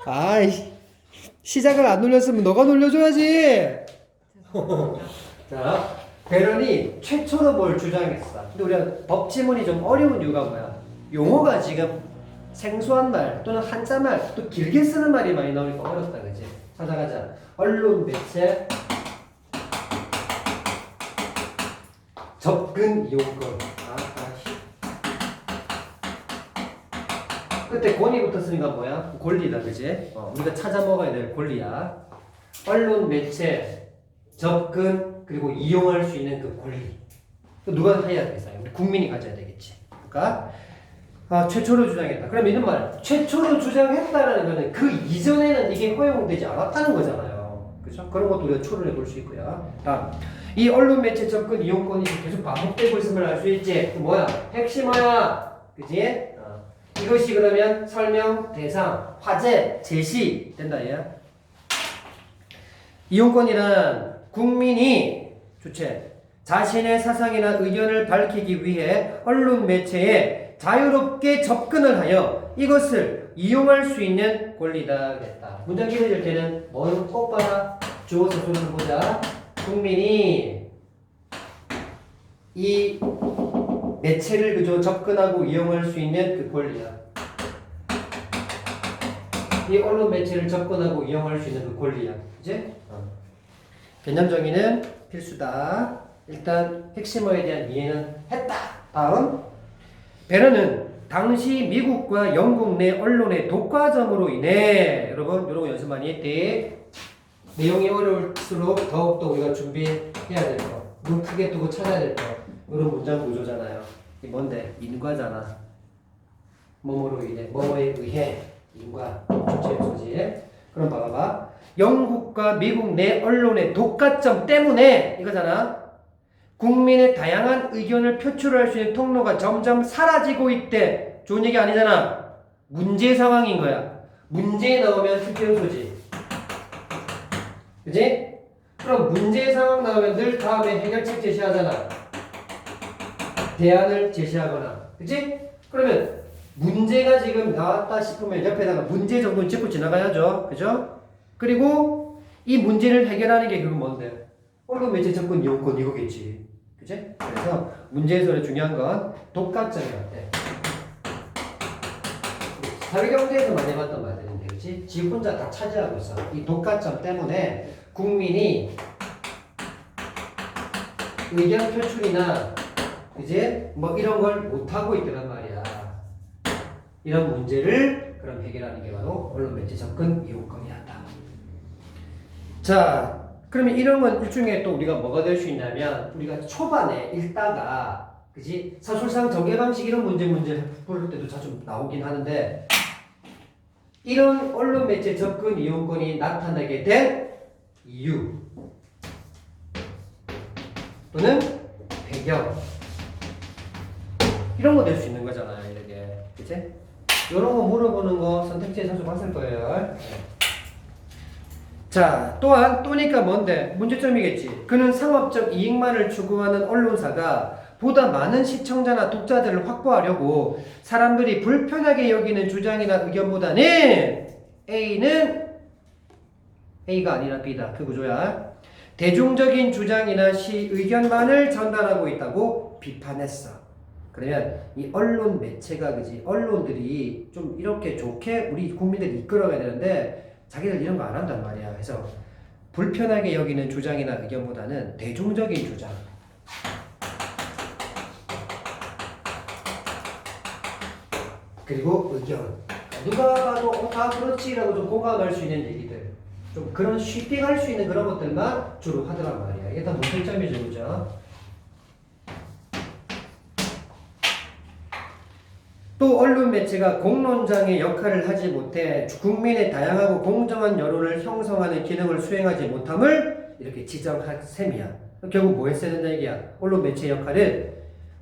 아이, 시작을 안 놀렸으면 너가 놀려줘야지. 자, 배런이 최초로 뭘 주장했어. 근데 우리가 법지문이 좀 어려운 이유가 뭐야? 용어가 지금 생소한 말 또는 한자말 또 길게 쓰는 말이 많이 나오니까 어렵다, 그지? 찾아가자. 언론, 매체, 접근, 이용권. 그때 권위 붙었으니까 뭐야? 권리다, 그지? 우리가 찾아 먹어야 될 권리야. 언론, 매체, 접근, 그리고 이용할 수 있는 그 권리. 누가 해야 되겠어요? 우리 국민이 가져야 되겠지. 그러니까 최초로 주장했다. 그럼 이런 말, 최초로 주장했다라는 거는 그 이전에는 이게 허용되지 않았다는 거잖아요. 그렇죠? 그런 것도 우리가 초론해 볼 수 있고요. 다음, 이 언론, 매체, 접근, 이용권이 계속 반복되고 있음을 알 수 있지. 그 뭐야? 핵심 뭐야? 그지? 이것이 그러면 설명, 대상, 화제, 제시 된다, 얘. 이용권이란 국민이 주체 자신의 사상이나 의견을 밝히기 위해 언론 매체에 자유롭게 접근을 하여 이것을 이용할 수 있는 권리다 그랬다. 문장 기술일 때는 뭘 꼭 봐라. 주어서 소리를 보자. 국민이 이 매체를 그저 접근하고 이용할 수 있는 그 권리야. 이 언론 매체를 접근하고 이용할 수 있는 그 권리야. 이제 개념 정의는 필수다. 일단 핵심어에 대한 이해는 했다. 다음, 베런은 당시 미국과 영국 내 언론의 독과점으로 인해 여러분 이런 거 연습 많이 했대. 내용이 어려울수록 더욱더 우리가 준비해야 될 거. 눈 크게 뜨고 찾아야 될 거. 이런 문장 구조잖아요. 이 뭔데? 인과잖아. 뭐뭐로 인해, 뭐뭐에 의해, 인과, 주체, 소지. 그럼 봐봐. 영국과 미국 내 언론의 독과점 때문에 이거잖아. 국민의 다양한 의견을 표출할 수 있는 통로가 점점 사라지고 있대. 좋은 얘기 아니잖아. 문제 상황인 거야. 문제에 나오면 투표 소지. 그지? 그럼 문제 상황 나오면 늘 다음에 해결책 제시하잖아. 대안을 제시하거나. 그지? 그러면 문제가 지금 나왔다 싶으면 옆에다가 문제 정도는 짚고 지나가야죠. 그죠? 그리고 이 문제를 해결하는 게 그건 뭔데? 언론 매체 접근 이용권 이거겠지. 그치? 그래서 문제에서 중요한 건 독과점이었대. 사회경제에서 많이 봤던 말들인데, 그치? 지 혼자 다 차지하고 있어. 이 독과점 때문에 국민이 의견 표출이나, 그치? 뭐 이런 걸 못하고 있더란 말이야. 이런 문제를 그럼 해결하는 게 바로 언론 매체 접근 이용권이었다. 자, 그러면 이런 건 일종의 또 우리가 뭐가 될 수 있냐면 우리가 초반에 읽다가 그지 서술상 전개 방식 이런 문제 풀 때도 자주 나오긴 하는데 이런 언론 매체 접근 이용권이 나타나게 된 이유 또는 배경 이런 거 될 수 있는 거잖아요. 이렇게 그치? 이런 거 물어보는 거 선택지에 자주 봤을 거예요. 자, 또한 또니까 뭔데? 문제점이겠지. 그는 상업적 이익만을 추구하는 언론사가 보다 많은 시청자나 독자들을 확보하려고 사람들이 불편하게 여기는 주장이나 의견보다는 A가 아니라 B다. 그 구조야. 대중적인 주장이나 의견만을 전달하고 있다고 비판했어. 그러면 이 언론 매체가 그지 언론들이 좀 이렇게 좋게 우리 국민들을 이끌어가야 되는데 자기들 이런 거 안 한단 말이야. 그래서 불편하게 여기는 주장이나 의견보다는 대중적인 주장. 그리고 의견. 누가 봐도 다 그렇지라고 좀 공감할 수 있는 얘기들. 좀 그런 쉽게 할 수 있는 그런 것들만 주로 하더란 말이야. 이게 다 문제점이죠, 그죠? 또 언론 매체가 공론장의 역할을 하지 못해 국민의 다양하고 공정한 여론을 형성하는 기능을 수행하지 못함을 이렇게 지적할 셈이야. 결국 뭐 했어야 된다 얘기야. 언론 매체의 역할은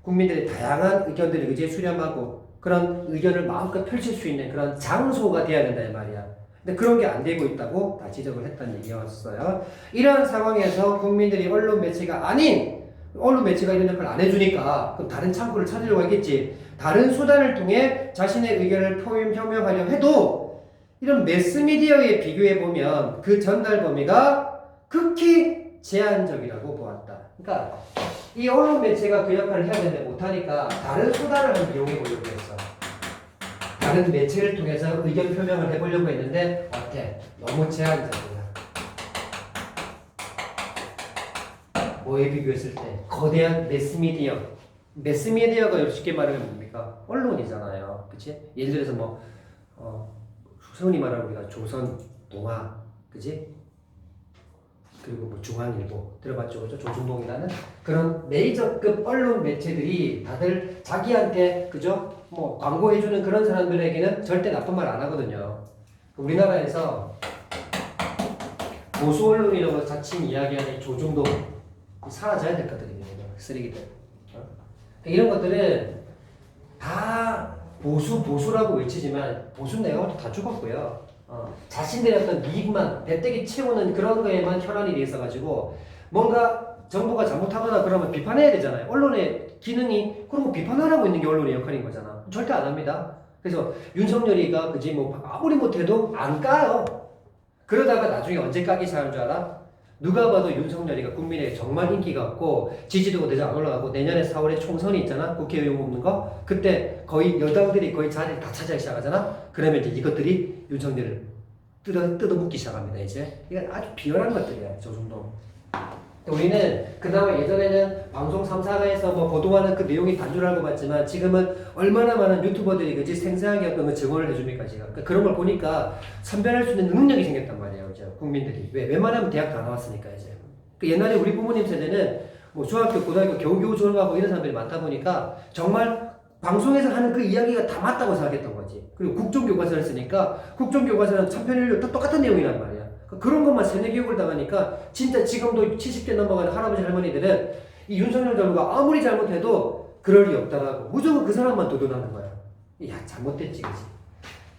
국민들의 다양한 의견들을 의지에 수렴하고 그런 의견을 마음껏 펼칠 수 있는 그런 장소가 돼야 된다 이 말이야. 근데 그런 게 안 되고 있다고 다 지적을 했다는 얘기였어요. 이러한 상황에서 국민들이 언론 매체가 아닌 언론 매체가 이런 역할을 안 해주니까 그럼 다른 창구를 찾으려고 하겠지. 다른 수단을 통해 자신의 의견을 표명하려 해도 이런 매스미디어에 비교해보면 그 전달 범위가 극히 제한적이라고 보았다. 그러니까 이 언론 매체가 그 역할을 해야 되는데 못하니까 다른 수단을 한번 이용해보려고 했어. 다른 매체를 통해서 의견 표명을 해보려고 했는데 어때? 너무 제한적이야. 뭐에 비교했을 때? 거대한 매스미디어. 매스미디어가 쉽게 말하면 뭡니까? 언론이잖아요. 그치? 예를 들어서 뭐 흔히 말하는 우리가 조선, 동아, 그치? 그리고 뭐 중앙일보 들어봤죠, 그죠? 조중동이라는 그런 메이저급 언론 매체들이 다들 자기한테 그죠? 뭐 광고해주는 그런 사람들에게는 절대 나쁜 말 안 하거든요. 우리나라에서 보수 언론이라고 자칭 이야기하는 이 조중동 사라져야 될 것들입니다. 쓰레기들. 이런 것들은 다 보수라고 외치지만 보수 내가 다 죽었고요. 자신들의 어떤 이익만 배때기 채우는 그런 거에만 혈안이 돼 있어가지고 뭔가 정부가 잘못하거나 그러면 비판해야 되잖아요. 언론의 기능이 그런 거 비판하라고 있는 게 언론의 역할인 거잖아. 절대 안 합니다. 그래서 윤석열이가 그지 뭐 아무리 못해도 안 까요. 그러다가 나중에 언제 까기 시작하는 줄 알아? 누가 봐도 윤석열이가 국민에게 정말 인기가 없고 지지도가 대장 안 올라가고 내년에 4월에 총선이 있잖아. 국회의원 뽑는 거. 그때 거의 여당들이 거의 자리를 다 차지하기 시작하잖아. 그러면 이제 이것들이 윤석열을 뜯어먹기 시작합니다. 이제 이건 아주 비열한 것들이야. 저 정도. 우리는 그나마 예전에는 방송 3사가에서 뭐 보도하는 그 내용이 단조라고 봤지만 지금은 얼마나 많은 유튜버들이 그지 생생하게 어떤 거 증언을 해줍니까 지금. 그러니까 그런 걸 보니까 선별할 수 있는 능력이 생겼단 말이에요. 이제 국민들이. 웬만하면 대학 다 나왔으니까 이제. 그 옛날에 우리 부모님 세대는 뭐 중학교, 고등학교 겨우겨우 졸업하고 이런 사람들이 많다 보니까 정말 방송에서 하는 그 이야기가 다 맞다고 생각했던 거지. 그리고 국정교과서를 쓰니까 국정교과서는 천편일률 다 똑같은 내용이란 말이야. 그런 것만 세뇌 교육을 당하니까 진짜 지금도 70대 넘어가는 할아버지 할머니들은 이 윤석열 정부가 아무리 잘못해도 그럴 리 없다라고 무조건 그 사람만 도전하는 거야. 야 잘못됐지 그치?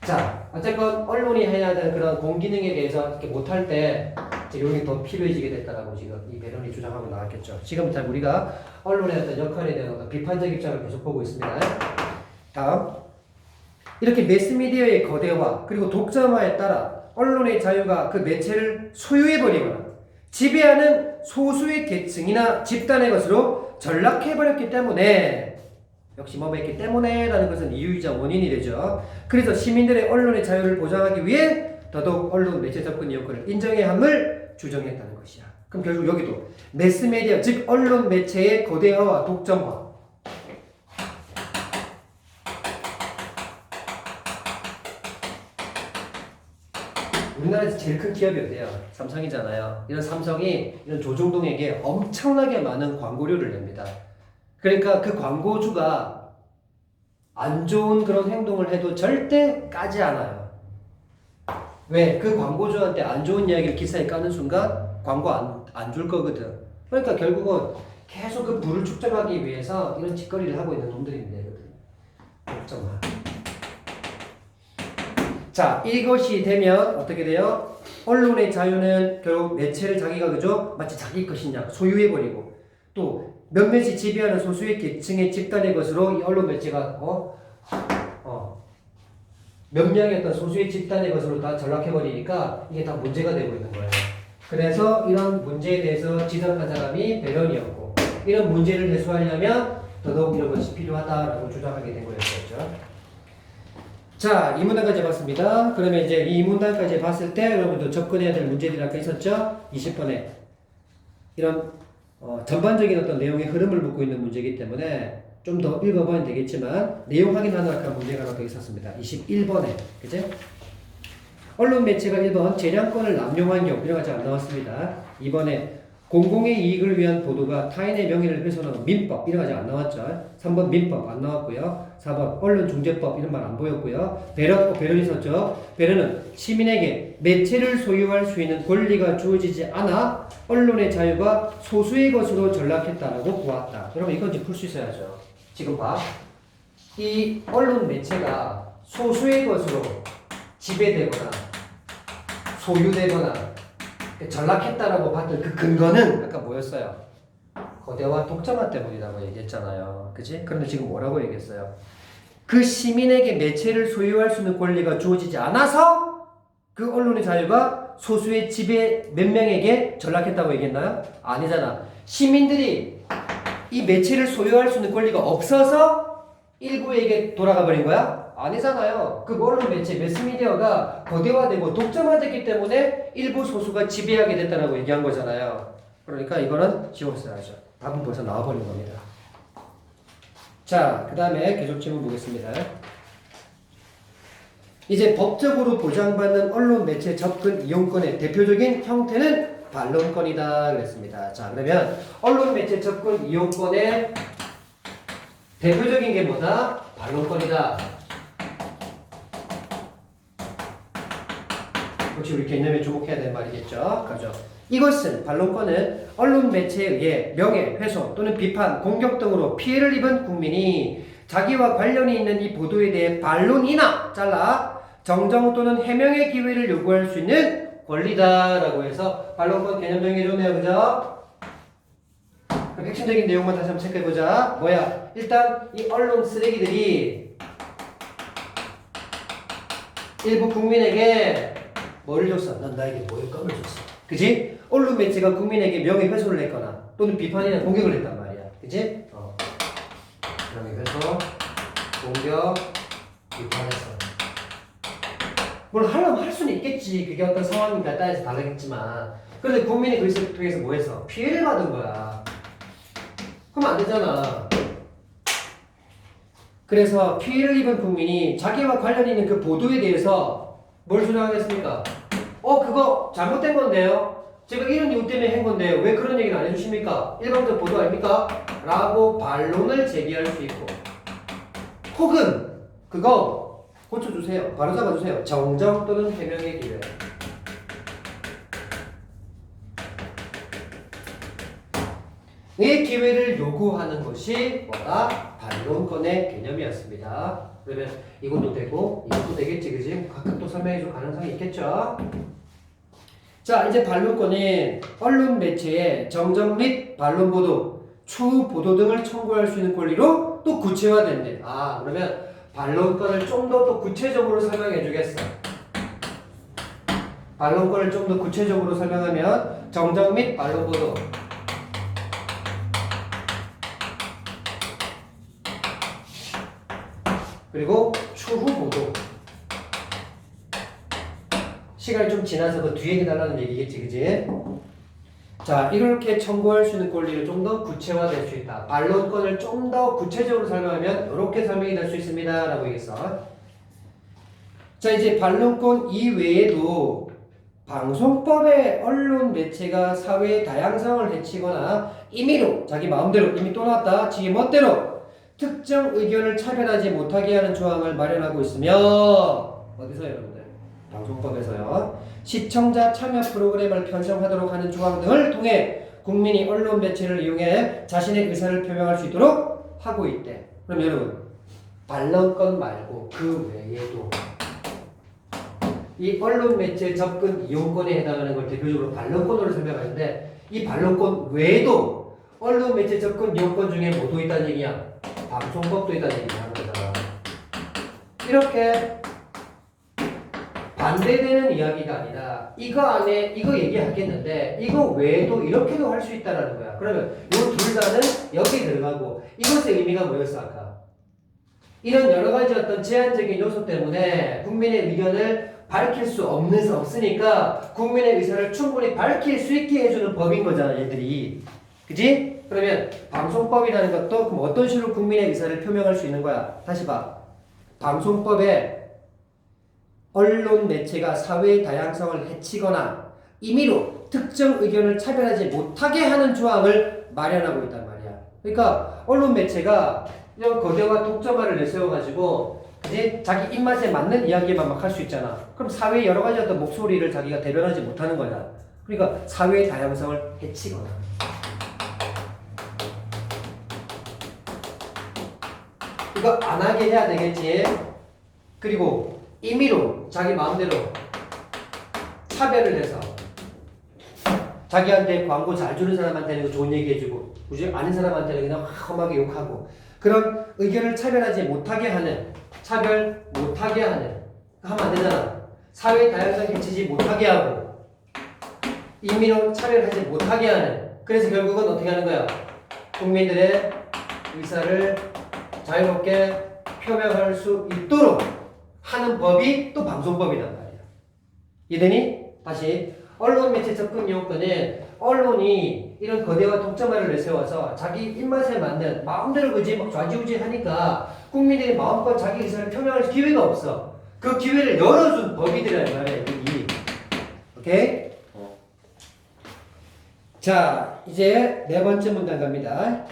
자 어쨌건 언론이 해야 되는 그런 공기능에 대해서 이렇게 못할 때 여기 더 필요해지게 됐다라고 지금 이 배론이 주장하고 나왔겠죠. 지금부터 우리가 언론의 어떤 역할에 대한 어떤 비판적 입장을 계속 보고 있습니다. 다음 이렇게 매스미디어의 거대화 그리고 독점화에 따라 언론의 자유가 그 매체를 소유해버리거나 지배하는 소수의 계층이나 집단의 것으로 전락해버렸기 때문에 역시 뭐였기 때문에 라는 것은 이유이자 원인이 되죠. 그래서 시민들의 언론의 자유를 보장하기 위해 더더욱 언론 매체 접근 여건을 인정해야 함을 주장했다는 것이야. 그럼 결국 여기도 매스미디어 즉 언론 매체의 거대화와 독점화 우리나라에서 제일 큰 기업이 어디야? 삼성이잖아요. 이런 삼성이 이런 조중동에게 엄청나게 많은 광고료를 냅니다. 그러니까 그 광고주가 안 좋은 그런 행동을 해도 절대 까지 않아요. 왜? 그 광고주한테 안 좋은 이야기를 기사에 까는 순간 광고 안 줄 거거든. 그러니까 결국은 계속 그 부를 축적하기 위해서 이런 짓거리를 하고 있는 놈들입니다. 걱정마. 자, 이것이 되면 어떻게 돼요? 언론의 자유는 결국 매체를 자기가 그죠? 마치 자기 것이냐 소유해버리고 또 몇몇이 지배하는 소수의 계층의 집단의 것으로 이 언론 매체가 몇 명의 어떤 소수의 집단의 것으로 다 전락해버리니까 이게 다 문제가 되어버리는 거예요. 그래서 이런 문제에 대해서 지적한 사람이 배런이었고 이런 문제를 해소하려면 더더욱 이런 것이 필요하다라고 주장하게 된 거였죠. 자, 이 문단까지 봤습니다. 그러면 이제 이 문단까지 봤을 때 여러분도 접근해야 될 문제들이 아까 있었죠? 20번에 이런 전반적인 어떤 내용의 흐름을 묻고 있는 문제이기 때문에 좀 더 읽어봐야 되겠지만 내용 확인하는 아까 문제가 하나 더 있었습니다. 21번에 그죠? 언론 매체가 1번 재량권을 남용한 경우 이런 가지 안 나왔습니다. 2번에 공공의 이익을 위한 보도가 타인의 명예를 훼손하는 민법 이런 가지 안 나왔죠. 3번 민법 안 나왔고요. 4번 언론중재법 이런 말 안 보였고요. 배런 있었죠. 배런은 시민에게 매체를 소유할 수 있는 권리가 주어지지 않아 언론의 자유가 소수의 것으로 전락했다라고 보았다. 여러분 이건 이제 풀 수 있어야죠. 지금 봐. 이 언론 매체가 소수의 것으로 지배되거나 소유되거나 전락했다라고 봤던 그 근거는 아까 뭐였어요? 거대와 독점화 때문이라고 얘기했잖아요. 그치? 그런데 지금 뭐라고 얘기했어요? 그 시민에게 매체를 소유할 수 있는 권리가 주어지지 않아서 그 언론의 자유가 소수의 지배 몇 명에게 전락했다고 얘기했나요? 아니잖아. 시민들이 이 매체를 소유할 수 있는 권리가 없어서 일부에게 돌아가 버린 거야? 아니잖아요. 그 언론 매체, 매스미디어가 거대화되고 독점화됐기 때문에 일부 소수가 지배하게 됐다라고 얘기한 거잖아요. 그러니까 이거는 지웠어야죠. 답은 벌써 나와버린 겁니다. 자, 그 다음에 계속 질문 보겠습니다. 이제 법적으로 보장받는 언론 매체 접근 이용권의 대표적인 형태는 반론권이다 그랬습니다. 자, 그러면 언론 매체 접근 이용권의 대표적인 게 뭐다? 반론권이다. 역시 우리 개념에 주목해야 되는 말이겠죠. 그렇죠? 이것은 반론권은 언론 매체에 의해 명예, 훼손 또는 비판, 공격 등으로 피해를 입은 국민이 자기와 관련이 있는 이 보도에 대해 반론이나 정정 또는 해명의 기회를 요구할 수 있는 권리다라고 해서 반론권 개념 정해줬네요. 그죠? 그럼 핵심적인 내용만 다시 한번 체크해보자. 뭐야? 일단 이 언론 쓰레기들이 일부 국민에게 뭐를 줬어? 난 나에게 모욕감을 줬어. 그지? 언론 매체가 국민에게 명예훼손을 했거나 또는 비판이나 공격을 했단 말이야. 그지? 명예훼손, 공격, 비판했어. 물론 하려면 할 수는 있겠지. 그게 어떤 상황인가 따라서 다르겠지만. 그런데 국민이 그것을 통해서 뭐 했어? 피해를 받은 거야. 그러면 안 되잖아. 그래서 피해를 입은 국민이 자기와 관련이 있는 그 보도에 대해서 뭘 주장하겠습니까? 그거 잘못된 건데요? 제가 이런 이유 때문에 한 건데요. 왜 그런 얘기는 안 해주십니까? 일방적 보도 아닙니까? 라고 반론을 제기할 수 있고, 혹은 그거 고쳐주세요. 바로 잡아주세요. 정정 또는 해명의 기회. 이 기회를 요구하는 것이 뭐다? 반론권의 개념이었습니다. 그러면 이것도 되고 이것도 되겠지, 그지? 각각 또 설명해줄 가능성이 있겠죠. 자, 이제 반론권은 언론 매체에 정정 및 반론 보도, 추후 보도 등을 청구할 수 있는 권리로 또 구체화된대. 그러면 반론권을 좀 더 또 구체적으로 설명해 주겠어. 반론권을 좀 더 구체적으로 설명하면 정정 및 반론 보도, 그리고 추후 보도. 시간이 좀 지나서 그 뒤에 해달라는 얘기겠지, 그지? 자, 이렇게 청구할 수 있는 권리를 좀 더 구체화될 수 있다. 반론권을 좀 더 구체적으로 설명하면 이렇게 설명이 될 수 있습니다. 라고 얘기했어. 자, 이제 반론권 이외에도 방송법에 언론 매체가 사회의 다양성을 해치거나 임의로 자기 마음대로 이미 또 나왔다. 자기 멋대로 특정 의견을 차별하지 못하게 하는 조항을 마련하고 있으며, 어디서 여러분들? 방송법에서요. 시청자 참여 프로그램을 편성하도록 하는 조항 등을 통해 국민이 언론 매체를 이용해 자신의 의사를 표명할 수 있도록 하고 있대. 그럼 여러분, 반론권 말고 그 외에도 이 언론 매체 접근 이용권에 해당하는 걸 대표적으로 반론권으로 설명하는데, 이 반론권 외에도 언론 매체 접근 이용권 중에 뭐도 있다는 얘기야? 방송법도 있다는 얘기를 하는 거잖아. 이렇게 반대되는 이야기가 아니라 이거 안에 이거 얘기하겠는데 이거 외에도 이렇게도 할 수 있다라는 거야. 그러면 이 둘 다는 여기 들어가고, 이것의 의미가 뭐였어 아까? 이런 여러 가지 어떤 제한적인 요소 때문에 국민의 의견을 밝힐 수 없으니까 국민의 의사를 충분히 밝힐 수 있게 해주는 법인 거잖아, 얘들이. 그지? 그러면 방송법이라는 것도 그럼 어떤 식으로 국민의 의사를 표명할 수 있는 거야? 다시 봐. 방송법에 언론 매체가 사회의 다양성을 해치거나 임의로 특정 의견을 차별하지 못하게 하는 조항을 마련하고 있단 말이야. 그러니까 언론 매체가 이런 거대와 독점화를 내세워가지고 이제 자기 입맛에 맞는 이야기만 막 할 수 있잖아. 그럼 사회의 여러 가지 어떤 목소리를 자기가 대변하지 못하는 거야. 그러니까 사회의 다양성을 해치거나. 이거 안 하게 해야 되겠지. 그리고 임의로 자기 마음대로 차별을 해서 자기한테 광고 잘 주는 사람한테는 좋은 얘기 해주고 굳이 아닌 사람한테는 그냥 험하게 욕하고, 그런 의견을 차별하지 못하게 하는, 차별 못하게 하는, 하면 안 되잖아. 사회 다양성 해치지 못하게 하고 임의로 차별하지 못하게 하는 그래서 결국은 어떻게 하는 거야? 국민들의 의사를 자유롭게 표명할 수 있도록 하는 법이 또 방송법이란 말이야. 이해되니? 다시 언론 매체 접근 이용권은 언론이 이런 거대와 독점화를 내세워서 자기 입맛에 맞는 마음대로 그지 좌지우지 하니까 국민들이 마음껏 자기 의사를 표명할 기회가 없어. 그 기회를 열어준 법이더란 말이야. 여기. 오케이? 자, 이제 네 번째 문단 갑니다.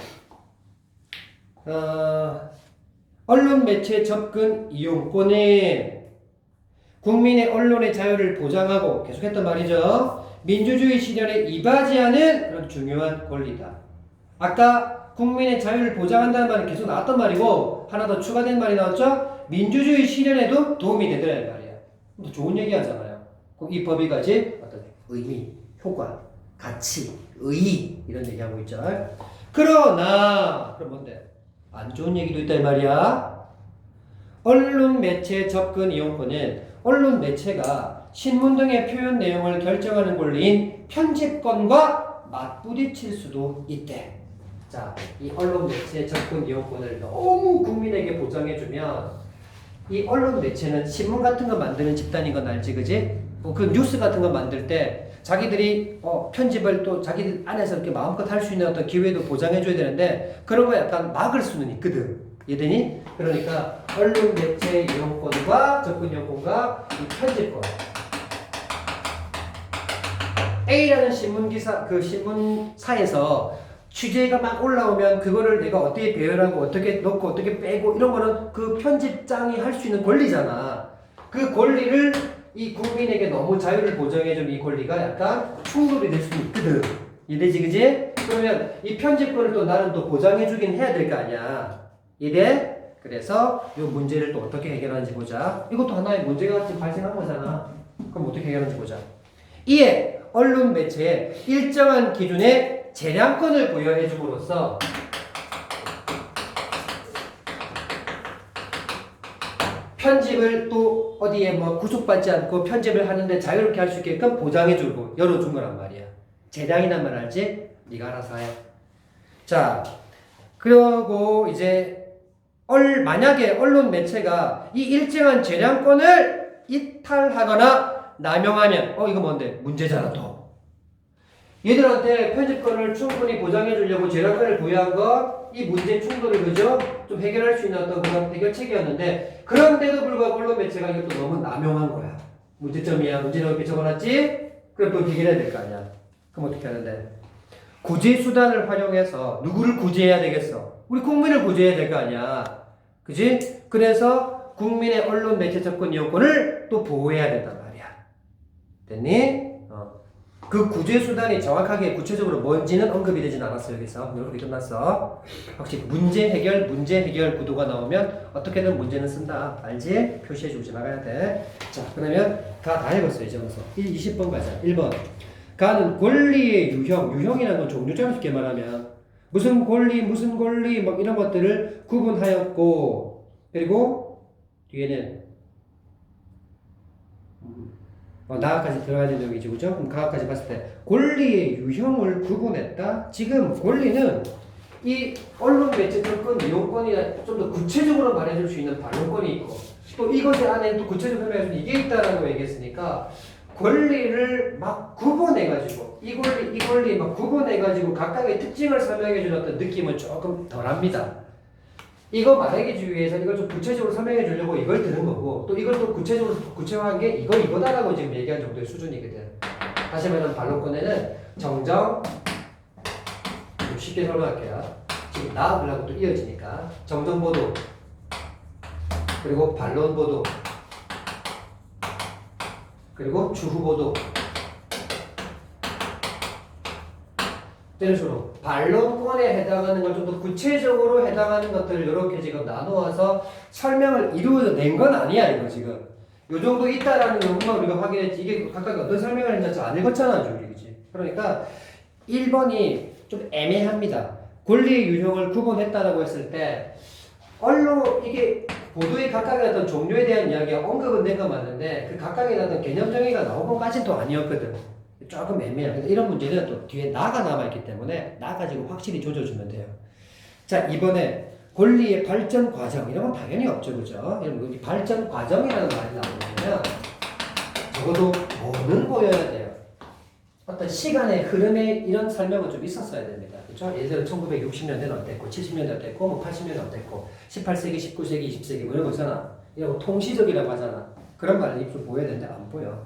언론 매체 접근 이용권은 국민의 언론의 자유를 보장하고 계속했단 말이죠. 민주주의 실현에 이바지하는 그런 중요한 권리다. 아까 국민의 자유를 보장한다는 말이 계속 나왔단 말이고 하나 더 추가된 말이 나왔죠. 민주주의 실현에도 도움이 되더라 말이야. 또 좋은 얘기 하잖아요. 이 법이 가진 어떤 의미, 효과, 가치, 의의 이런 얘기하고 있죠. 그러나 그럼 뭔데? 안 좋은 얘기도 있다 이 말이야. 언론 매체 접근 이용권은 언론 매체가 신문 등의 표현 내용을 결정하는 권리인 편집권과 맞부딪힐 수도 있대. 자, 이 언론 매체 접근 이용권을 너무 국민에게 보장해주면 이 언론 매체는 신문 같은 거 만드는 집단인 건 알지, 그지? 그 뉴스 같은 거 만들 때 자기들이 편집을 또 자기들 안에서 이렇게 마음껏 할 수 있는 어떤 기회도 보장해줘야 되는데 그런 거 약간 막을 수는 있거든. 이해되니? 그러니까 언론 매체 이용권과 접근 이용권과 이 편집권. A라는 신문 기사 그 신문사에서 취재가 막 올라오면 그거를 내가 어떻게 배열하고 어떻게 넣고 어떻게 빼고 이런 거는 그 편집장이 할 수 있는 권리잖아. 그 권리를 이 국민에게 너무 자유를 보장해주는 이 권리가 약간 충돌이 될 수도 있거든. 이해되지, 그지? 그러면 이 편집권을 또 나는 또 보장해주긴 해야 될 거 아니야. 이해? 그래서 이 문제를 또 어떻게 해결하는지 보자. 이것도 하나의 문제가 지금 발생한 거잖아. 그럼 어떻게 해결하는지 보자. 이에 언론 매체에 일정한 기준의 재량권을 부여해 줌으로써 편집을 또 어디에 뭐 구속받지 않고 편집을 하는데 자유롭게 할 수 있게끔 보장해주고 열어준 거란 말이야. 재량이란 말 알지? 네가 알아서 해. 자, 그리고 이제 만약에 언론 매체가 이 일정한 재량권을 이탈하거나 남용하면 이거 뭔데? 문제잖아 또. 얘들한테 편집권을 충분히 보장해 주려고 재량권을 부여한 거 이 문제 충돌을 그죠? 좀 해결할 수 있는 어떤 그런 해결책이었는데 그런데도 불구하고 언론 매체가 이것도 너무 남용한 거야. 문제점이야. 문제라고 이렇게 적어놨지? 그럼 또 해결해야 될 거 아니야. 그럼 어떻게 하는데? 구제 수단을 활용해서 누구를 구제해야 되겠어? 우리 국민을 구제해야 될 거 아니야. 그지? 그래서 국민의 언론 매체 접근 이용권을 또 보호해야 된단 말이야. 됐니? 그 구제 수단이 정확하게 구체적으로 뭔지는 언급이 되진 않았어. 여기서 이렇게 끝났어. 혹시 문제 해결 구도가 나오면 어떻게든 문제는 쓴다. 알지? 표시해주고 지나가야 돼. 자, 그러면 다 읽었어. 이제 와서 20번 가자. 1번. 가는 권리의 유형이라는 건 종류점 쉽게 말하면 무슨 권리 막 이런 것들을 구분하였고 그리고 뒤에는 나까지 들어가야 되는 얘기죠, 그죠? 그럼 가까지 봤을 때 권리의 유형을 구분했다. 지금 권리는 이 언론 매체 접근 이용권이 좀 더 구체적으로 말해줄 수 있는 반론권이 있고 또 이것에 안에 또 구체적으로 설명해줄 이게 있다라고 얘기했으니까 권리를 막 구분해가지고 이 권리 막 구분해가지고 각각의 특징을 설명해주는 어떤 느낌은 조금 덜합니다. 이거 말하기 위해서 이걸 좀 구체적으로 설명해 주려고 이걸 드는 거고 또 이걸 또 구체적으로 구체화한 게 이거다라고 지금 얘기한 정도의 수준이거든. 다시 말하면 반론권에는 정정 좀 쉽게 설명할게요. 지금 나하고 또 이어지니까 정정보도 그리고 반론보도 그리고 추후보도 이런 식으로 반론권에 해당하는 걸 좀 더 구체적으로 해당하는 것들을 이렇게 지금 나누어서 설명을 이루어낸 건 아니야 이거 지금 요 정도 있다라는 것만 우리가 확인했지 이게 각각 어떤 설명을 했는지 안 읽었잖아 우리 그지? 그러니까 1번이 좀 애매합니다. 권리의 유형을 구분했다라고 했을 때 언론 이게 보도의 각각의 어떤 종류에 대한 이야기가 언급은 된 건 맞는데 그 각각의 어떤 개념 정의가 나온 것까지는 또 아니었거든. 조금 애매해. 근데 이런 문제는 또 뒤에 나가 남아있기 때문에 나 가지고 확실히 조져주면 돼요. 자, 이번에 권리의 발전 과정 이런 건 당연히 없죠, 그죠? 이 발전 과정이라는 말이 나오면 적어도 뭐는 보여야 돼요. 어떤 시간의 흐름에 이런 설명은 좀 있었어야 됩니다. 그렇죠? 예를 들어 1960년대는 어땠고 70년대 어땠고 뭐 80년대 어땠고 18세기, 19세기, 20세기 뭐 이런 거 있잖아. 이런 거 통시적이라고 하잖아. 그런 말이 좀 보여야 되는데 안 보여.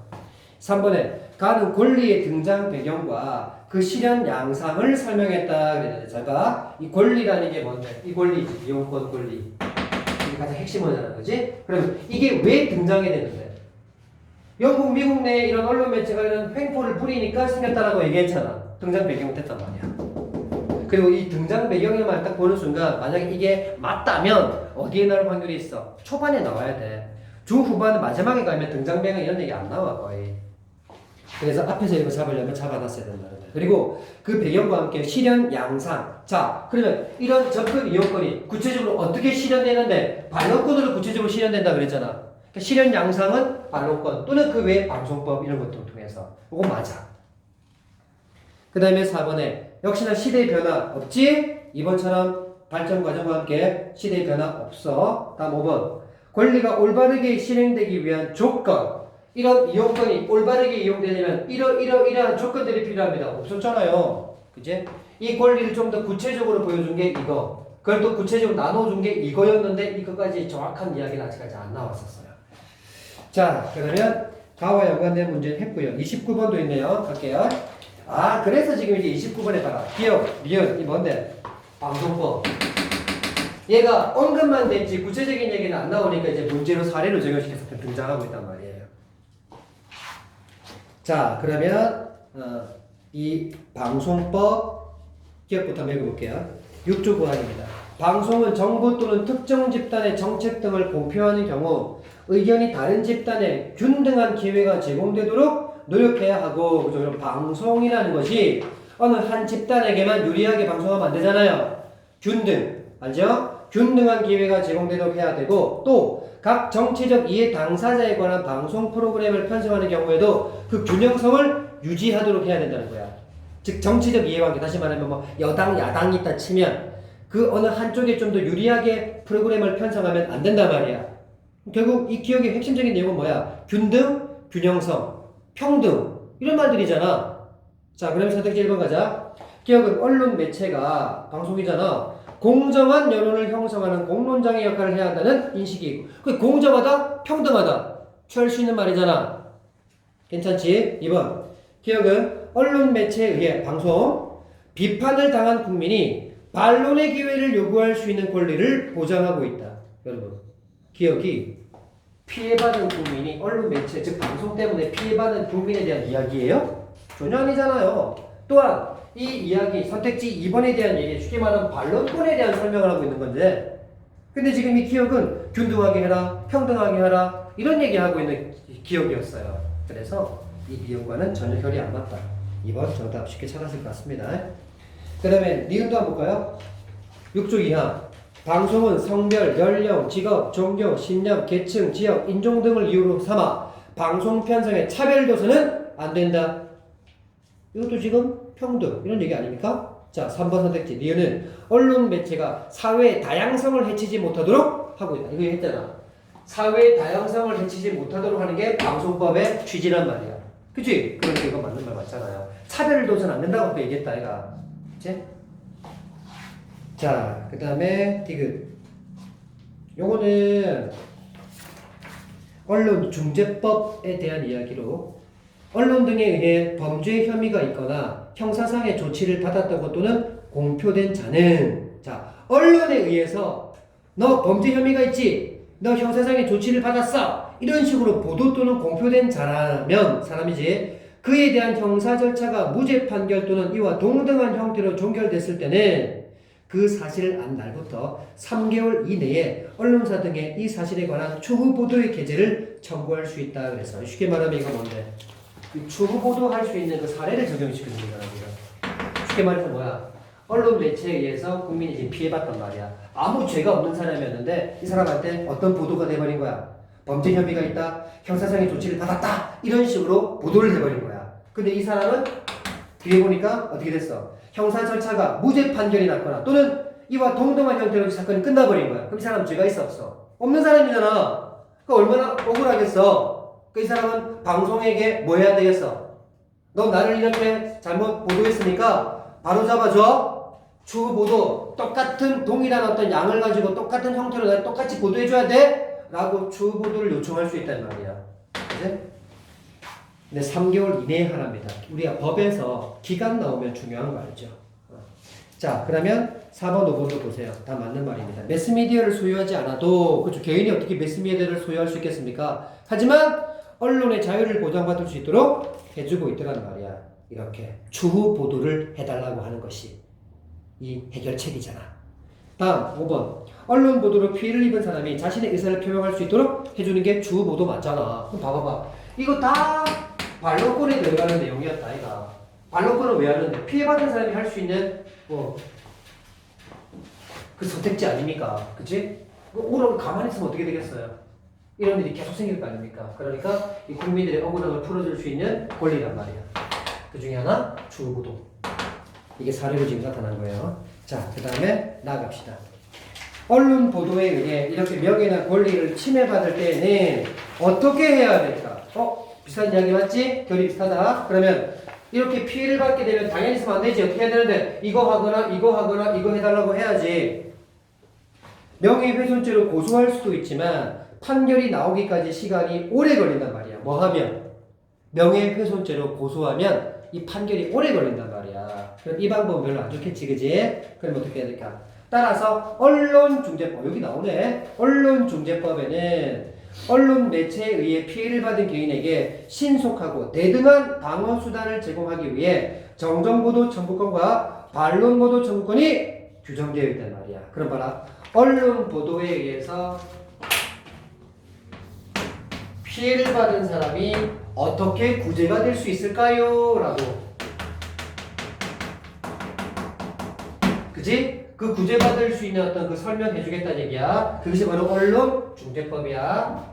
3번에 가는 권리의 등장 배경과 그 실현 양상을 설명했다 그랬는데 잘 봐. 이 권리라는 게 뭔데? 이 권리지. 이용권 권리. 이게 가장 핵심이잖아. 그지? 그러면 이게 왜 등장이 되는데? 영국, 미국 내 이런 언론 매체가 이런 횡포를 부리니까 생겼다라고 얘기했잖아. 등장 배경은 됐단 말이야. 그리고 이 등장 배경에만 딱 보는 순간 만약에 이게 맞다면 어디에 나올 확률이 있어? 초반에 나와야 돼. 중후반 마지막에 가면 등장 배경 이런 얘기 안 나와 거의. 그래서 앞에서 이거 잡으려면 잡아놨어야 된다. 그리고 그 배경과 함께 실현 양상. 자, 그러면 이런 접근 이용권이 구체적으로 어떻게 실현되는데 반론권으로 구체적으로 실현된다 그랬잖아. 그러니까 실현 양상은 반론권 또는 그 외에 방송법 이런 것들을 통해서. 이거 맞아. 그 다음에 4번에 역시나 시대의 변화 없지? 2번처럼 발전 과정과 함께 시대의 변화 없어. 다음 5번. 권리가 올바르게 실행되기 위한 조건. 이런 이용권이 올바르게 이용되려면 이러한 조건들이 필요합니다. 없었잖아요. 그치? 이 권리를 좀 더 구체적으로 보여준 게 이거. 그걸 또 구체적으로 나눠준 게 이거였는데 이거까지 정확한 이야기는 아직까지 안 나왔었어요. 자, 그러면 가와 연관된 문제는 했고요. 29번도 있네요. 갈게요. 아, 그래서 지금 이제 29번에 봐라. 기억, 미연, 이 뭔데? 방송법. 얘가 언급만 됐지 구체적인 얘기는 안 나오니까 이제 문제로 사례로 적용시켜서 등장하고 있단 말이에요. 자, 그러면 이 방송법 기억부터 읽어볼게요. 6조 구항입니다. 방송은 정부 또는 특정 집단의 정책 등을 공표하는 경우 의견이 다른 집단에 균등한 기회가 제공되도록 노력해야 하고, 그죠? 그럼 방송이라는 것이 어느 한 집단에게만 유리하게 방송하면 안 되잖아요. 균등, 알죠? 균등한 기회가 제공되도록 해야 되고, 또 각 정치적 이해 당사자에 관한 방송 프로그램을 편성하는 경우에도 그 균형성을 유지하도록 해야 된다는 거야. 즉 정치적 이해관계, 다시 말하면 뭐 여당, 야당이 있다 치면 그 어느 한쪽에 좀 더 유리하게 프로그램을 편성하면 안 된단 말이야. 결국 이 기억의 핵심적인 내용은 뭐야? 균등, 균형성, 평등 이런 말들이잖아. 자, 그럼 선택지 1번 가자. 기억은 언론 매체가 방송이잖아. 공정한 여론을 형성하는 공론장의 역할을 해야 한다는 인식이고, 그 공정하다, 평등하다 취할 수 있는 말이잖아. 괜찮지? 2번. 기억은 언론 매체에 의해 방송, 비판을 당한 국민이 반론의 기회를 요구할 수 있는 권리를 보장하고 있다. 여러분, 기억이 피해받은 국민이 언론 매체, 즉 방송 때문에 피해받은 국민에 대한 이야기예요? 전혀 아니잖아요. 또한 이 이야기, 선택지 2번에 대한 얘기, 쉽게 말하면 반론권에 대한 설명을 하고 있는 건데, 근데 지금 이 기억은 균등하게 해라, 평등하게 하라 이런 얘기하고 있는 기억이었어요. 그래서 이 비용과는 전혀 결이 안 맞다. 2번 정답 쉽게 찾았을 것 같습니다. 그 다음에 니은도 한번 볼까요? 6조 2항. 방송은 성별, 연령, 직업, 종교, 신념, 계층, 지역, 인종 등을 이유로 삼아 방송 편성의 차별도서는 안 된다. 이것도 지금 평등 이런 얘기 아닙니까? 자, 3번 선택지 니은은 언론 매체가 사회의 다양성을 해치지 못하도록 하고 있다. 이거 했잖아. 사회의 다양성을 해치지 못하도록 하는 게 방송법의 취지란 말이야. 그치? 그러니까 이거 맞는 말 맞잖아요. 차별도서는 안 된다고 또 얘기했다 얘가. 그치? 자, 그 다음에 디귿. 요거는 언론중재법에 대한 이야기로 언론 등에 의해 범죄 혐의가 있거나 형사상의 조치를 받았다고 또는 공표된 자는, 자, 언론에 의해서 너 범죄 혐의가 있지? 너 형사상의 조치를 받았어? 이런 식으로 보도 또는 공표된 자라면, 사람이지, 그에 대한 형사 절차가 무죄 판결 또는 이와 동등한 형태로 종결됐을 때는 그 사실을 안 날부터 3개월 이내에 언론사 등에 이 사실에 관한 추후 보도의 게재를 청구할 수 있다. 그래서 쉽게 말하면 이거 뭔데? 추후 보도할 수 있는 그 사례를 적용시키는 거잖아. 쉽게 말해서 뭐야? 언론 매체에 의해서 국민이 지금 피해봤단 말이야. 아무 죄가 없는 사람이었는데 이 사람한테 어떤 보도가 돼버린 거야. 범죄 혐의가 있다. 형사상의 조치를 받았다. 이런 식으로 보도를 해버린 거야. 근데 이 사람은 뒤에 보니까 어떻게 됐어? 형사 절차가 무죄 판결이 났거나 또는 이와 동등한 형태로 사건이 끝나버린 거야. 그럼 이 사람 죄가 있어 없어? 없는 사람이잖아. 그 얼마나 억울하겠어. 그 이 사람은 방송에게 뭐 해야 되겠어? 너 나를 이렇게 잘못 보도했으니까 바로 잡아줘. 추후 보도 똑같은 동일한 어떤 양을 가지고 똑같은 형태로 날 똑같이 보도해줘야 돼? 라고 추후 보도를 요청할 수 있단 말이야. 그치? 근데 3개월 이내에 하랍니다. 우리가 법에서 기간 나오면 중요한 거 알죠? 자, 그러면 4번, 5번도 보세요. 다 맞는 말입니다. 매스미디어를 소유하지 않아도, 그렇죠. 개인이 어떻게 매스미디어를 소유할 수 있겠습니까? 하지만 언론의 자유를 보장받을 수 있도록 해주고 있더란 말이야. 이렇게 추후 보도를 해달라고 하는 것이 이 해결책이잖아. 다음 5번. 언론 보도로 피해를 입은 사람이 자신의 의사를 표명할 수 있도록 해주는 게 추후 보도 맞잖아. 그럼 봐봐봐. 이거 다 반론권에 들어가는 내용이었다, 아이가. 반론권은 왜 하는데? 피해받은 사람이 할 수 있는 그 선택지 아닙니까? 그치? 오늘 가만히 있으면 어떻게 되겠어요? 이런 일이 계속 생길 거 아닙니까? 그러니까 이 국민들의 억울함을 풀어줄 수 있는 권리란 말이야. 그 중에 하나, 추후 보도. 이게 사례로 지금 나타난 거예요. 자, 그 다음에 나아갑시다. 언론 보도에 의해 이렇게 명예나 권리를 침해받을 때에는 어떻게 해야 될까? 비슷한 이야기 맞지? 결이 비슷하다. 그러면 이렇게 피해를 받게 되면 당연히 있으면 안 되지. 어떻게 해야 되는데? 이거 하거나 이거 해달라고 해야지. 명예훼손죄로 고소할 수도 있지만 판결이 나오기까지 시간이 오래 걸린단 말이야. 뭐 하면? 명예훼손죄로 고소하면 이 판결이 오래 걸린단 말이야. 그럼 이 방법은 별로 안 좋겠지, 그지? 그럼 어떻게 해야 될까? 따라서 언론중재법, 여기 나오네. 언론중재법에는 언론 매체에 의해 피해를 받은 개인에게 신속하고 대등한 방어 수단을 제공하기 위해 정정보도 청구권과 반론보도 청구권이 규정되어 있단 말이야. 그럼 봐라. 언론 보도에 의해서 피해를 받은 사람이 어떻게 구제가 될 수 있을까요? 라고. 그치? 그 구제받을 수 있는 어떤 그 설명해 주겠다는 얘기야. 그것이 바로 언론중재법이야.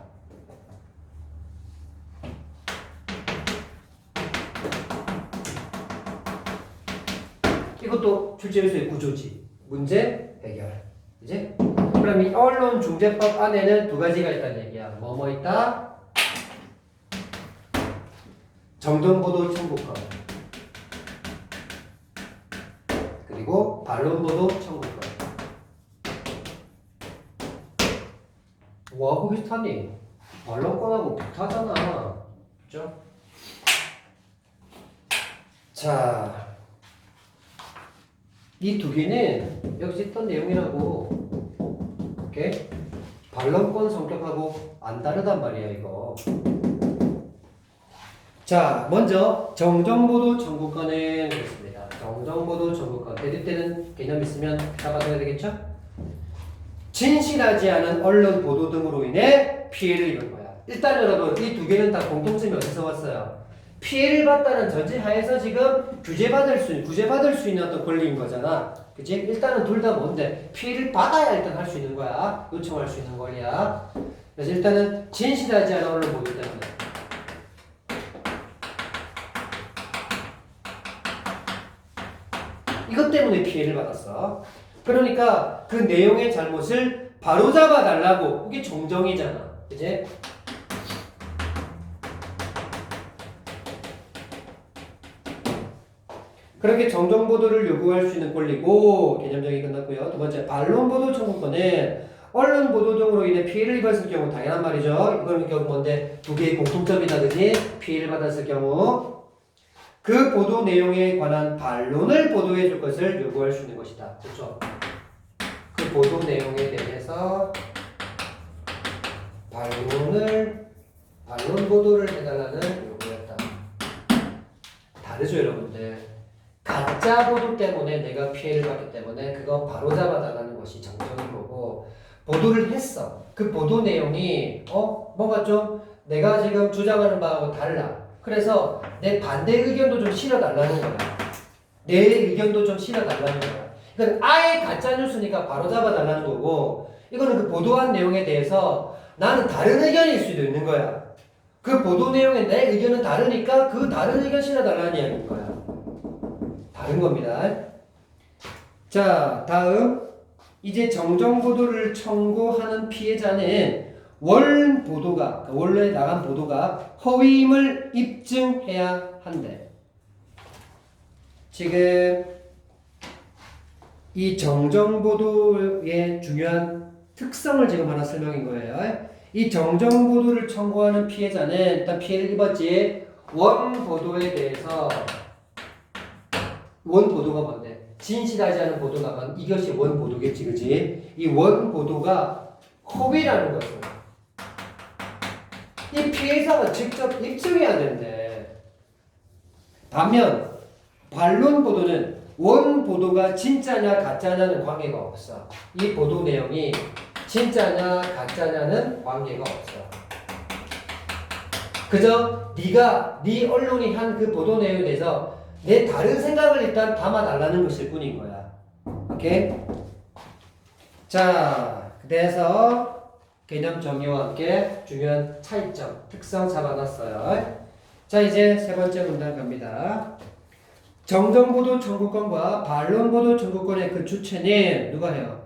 이것도 출제요소의 구조지. 문제 해결. 그치? 그럼 이 언론중재법 안에는 두 가지가 있다는 얘기야. 뭐뭐 있다? 정정보도 청구권. 그리고 반론보도 청구권. 뭐하고 비슷하니? 반론권하고 비슷하잖아. 그죠? 자, 이 두 개는 여기서 있던 내용이라고. 오케이? 반론권 성격하고 안 다르단 말이야, 이거. 자, 먼저 정정보도 청구권은 그렇습니다. 정정보도 청구권. 대립 때는 개념 있으면 잡아둬야 되겠죠? 진실하지 않은 언론 보도 등으로 인해 피해를 입은 거야. 일단 여러분, 이 두 개는 다 공통점이 어디서 왔어요? 피해를 받다는 전제하에서 지금 구제받을 수 있는 어떤 권리인 거잖아. 그치? 일단은 둘 다 뭔데? 피해를 받아야 일단 할 수 있는 거야. 요청할 수 있는 권리야. 그래서 일단은 진실하지 않은 언론 보도 때문에. 이것 때문에 피해를 받았어. 그러니까 그 내용의 잘못을 바로잡아 달라고. 이게 정정이잖아. 그치? 그렇게 정정보도를 요구할 수 있는 권리고, 개념정이 끝났고요. 두 번째, 반론보도 청구권은 언론보도 등으로 인해 피해를 입었을 경우, 당연한 말이죠. 이거는 결국 뭔데? 두 개의 공통점이다, 그지? 피해를 받았을 경우 그 보도 내용에 관한 반론을 보도해 줄 것을 요구할 수 있는 것이다. 그렇죠? 그 보도 내용에 대해서 반론 보도를 해달라는 요구였다. 다르죠, 여러분들? 가짜 보도 때문에 내가 피해를 받기 때문에 그거 바로 잡아달라는 것이 정정인 거고, 보도를 했어. 그 보도 내용이 뭔가 좀 내가 지금 주장하는 바하고 달라. 그래서 내 반대 의견도 좀 실어달라는 거야. 내 의견도 좀 실어달라는 거야. 그러니까 아예 가짜 뉴스니까 바로 잡아달라는 거고, 이거는 그 보도한 내용에 대해서 나는 다른 의견일 수도 있는 거야. 그 보도 내용에 내 의견은 다르니까 그 다른 의견 실어달라는 이야기인 거야. 다른 겁니다. 자, 다음. 이제 정정보도를 청구하는 피해자는 원 보도가, 원래 나간 보도가 허위임을 입증해야 한대. 지금 이 정정보도의 중요한 특성을 지금 하나 설명인 거예요. 이 정정보도를 청구하는 피해자는 일단 피해를 입었지. 원보도에 대해서 원보도가 뭔데? 진실하지 않은 보도가 이것이 원보도겠지, 그지? 이 원보도가 허위라는 것은 이 피해자가 직접 입증해야 되는데, 반면 반론 보도는 원보도가 진짜냐 가짜냐는 관계가 없어. 이 보도 내용이 진짜냐 가짜냐는 관계가 없어. 그저 네 언론이 한 그 보도 내용에 대해서 내 다른 생각을 일단 담아달라는 것일 뿐인 거야. 오케이? 자, 그래서 개념 정의와 함께 중요한 차이점, 특성 잡아놨어요. 자, 이제 세 번째 문단 갑니다. 정정보도 청구권과 반론보도 청구권의 그 주체는 누가 해요?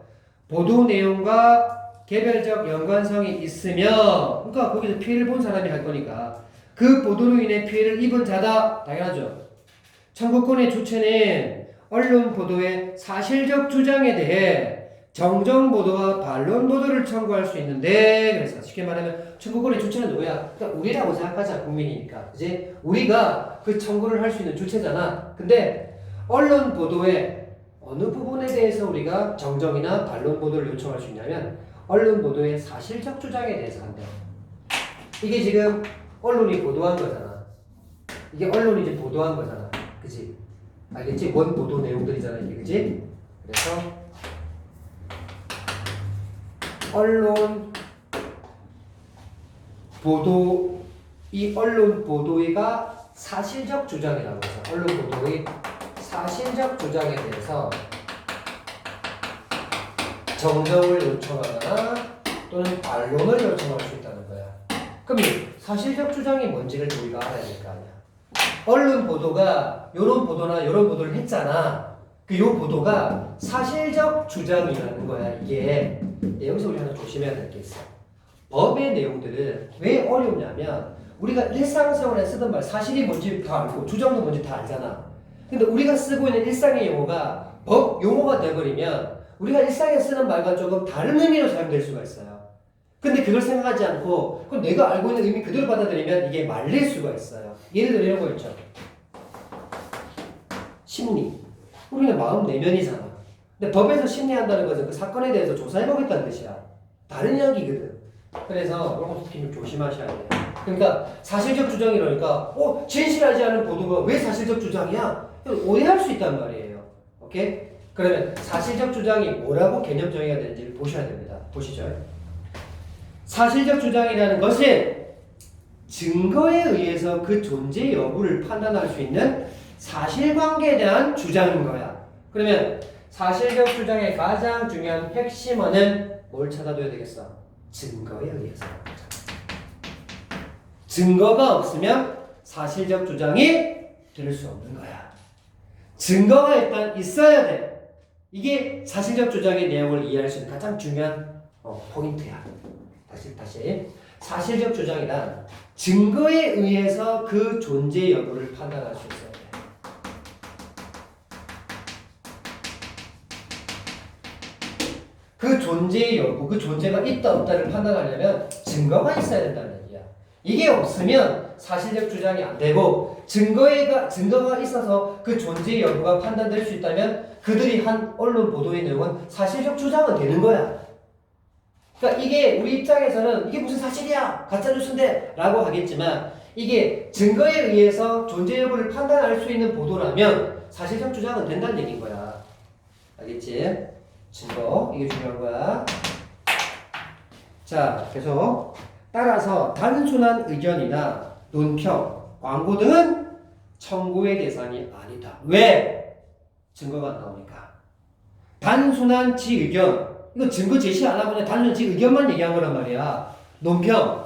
보도 내용과 개별적 연관성이 있으며, 그러니까 거기서 피해를 본 사람이 할 거니까 그 보도로 인해 피해를 입은 자다. 당연하죠. 청구권의 주체는 언론 보도의 사실적 주장에 대해 정정보도와 반론보도를 청구할 수 있는데, 그래서 쉽게 말하면 청구권의 주체는 누구야? 그러니까 우리라고 생각하자. 국민이니까. 그지? 우리가 그 청구를 할 수 있는 주체잖아. 근데 언론 보도의 어느 부분에 대해서 우리가 정정이나 반론보도를 요청할 수 있냐면 언론 보도의 사실적 주장에 대해서 한대. 이게 지금 언론이 보도한 거잖아. 이게 언론이 이제 보도한 거잖아. 그치? 알겠지? 원 보도 내용들이잖아, 이게. 그치? 그래서 언론 보도, 이 언론 보도가 사실적 주장이라고 해서 언론 보도의 사실적 주장에 대해서 정정을 요청하거나 또는 반론을 요청할 수 있다는 거야. 그럼 이 사실적 주장이 뭔지를 우리가 알아야 될 거 아니야. 언론 보도가 요런 보도나 요런 보도를 했잖아. 그 요 보도가 사실적 주장이라는 거야. 이게 여기서 우리 하나 조심해야 될 게 있어. 법의 내용들은 왜 어렵냐면 우리가 일상생활에 쓰던 말 사실이 뭔지 다 알고 주장도 뭔지 다 알잖아. 근데 우리가 쓰고 있는 일상의 용어가 법 용어가 돼버리면 우리가 일상에 쓰는 말과 조금 다른 의미로 사용될 수가 있어요. 근데 그걸 생각하지 않고 그럼 내가 알고 있는 의미 그대로 받아들이면 이게 말릴 수가 있어요. 예를 들어 이런 거 있죠. 심리. 우리는 마음 내면이잖아. 근데 법에서 심리한다는 것은 그 사건에 대해서 조사해보겠다는 뜻이야. 다른 이야기거든. 그래서 이런 거 좀 조심하셔야 돼요. 그러니까 사실적 주장이라니까 진실하지 않은 보도가 왜 사실적 주장이야? 오해할 수 있단 말이에요. 오케이? 그러면 사실적 주장이 뭐라고 개념 정의가 되는지를 보셔야 됩니다. 보시죠. 사실적 주장이라는 것은 증거에 의해서 그 존재 여부를 판단할 수 있는 사실관계에 대한 주장인 거야. 그러면 사실적 주장의 가장 중요한 핵심어는 뭘 찾아둬야 되겠어? 증거에 의해서. 증거가 없으면 사실적 주장이 될 수 없는 거야. 증거가 일단 있어야 돼. 이게 사실적 주장의 내용을 이해할 수 있는 가장 중요한 포인트야. 다시. 사실적 주장이란 증거에 의해서 그 존재 여부를 판단할 수 있어야 돼. 그 존재의 여부, 그 존재가 있다 없다를 판단하려면 증거가 있어야 된다는 얘기야. 이게 없으면 사실적 주장이 안 되고 증거가 있어서 그 존재의 여부가 판단될 수 있다면 그들이 한 언론 보도의 내용은 사실적 주장은 되는 거야. 그러니까 이게 우리 입장에서는 이게 무슨 사실이야 가짜뉴스인데 라고 하겠지만 이게 증거에 의해서 존재 여부를 판단할 수 있는 보도라면 사실적 주장은 된다는 얘기인 거야. 알겠지? 증거 이게 중요한 거야. 자, 계속 따라서 단순한 의견이나 논평, 광고 등은 청구의 대상이 아니다. 왜? 증거가 안 나오니까. 단순한 지 의견. 이거 증거 제시 안 하고 그냥 단순한 지 의견만 얘기한 거란 말이야. 논평.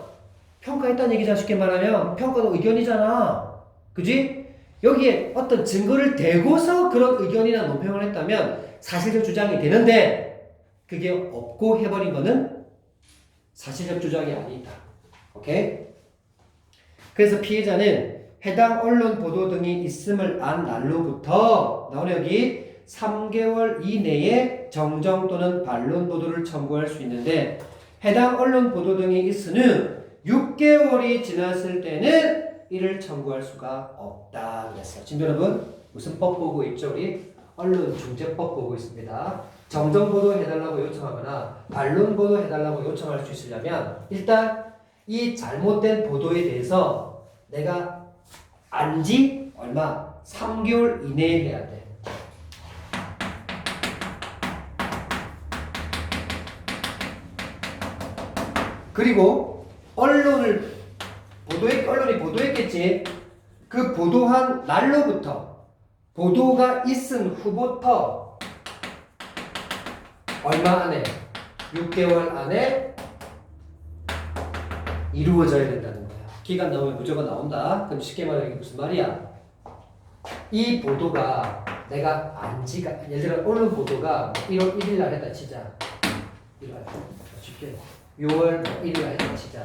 평가했다는 얘기잖아. 쉽게 말하면 평가도 의견이잖아. 그지? 여기에 어떤 증거를 대고서 그런 의견이나 논평을 했다면 사실적 주장이 되는데 그게 없고 해버린 거는 사실적 주장이 아니다. 오케이? 그래서 피해자는 해당 언론 보도 등이 있음을 안 날로부터 나오네 여기 3개월 이내에 정정 또는 반론 보도를 청구할 수 있는데 해당 언론 보도 등이 있은 후 6개월이 지났을 때는 이를 청구할 수가 없다 그랬어요. 지금 여러분 무슨 법 보고 있죠? 우리 언론중재법 보고 있습니다. 정정 보도 해달라고 요청하거나 반론 보도 해달라고 요청할 수 있으려면 일단 이 잘못된 보도에 대해서 내가 안지 얼마? 3개월 이내에 해야 돼. 그리고 언론이 보도했겠지. 그 보도한 날로부터 보도가 있은 후부터 얼마 안에 6개월 안에 이루어져야 된다는 거야. 기간 나오면 무조건 나온다. 그럼 쉽게 말하면 이게 무슨 말이야? 이 보도가 내가 안지가 예를 들어 언론 보도가 1월 1일 날 했다 치자. 1월 쉽게 6월 1일 날 했다 치자.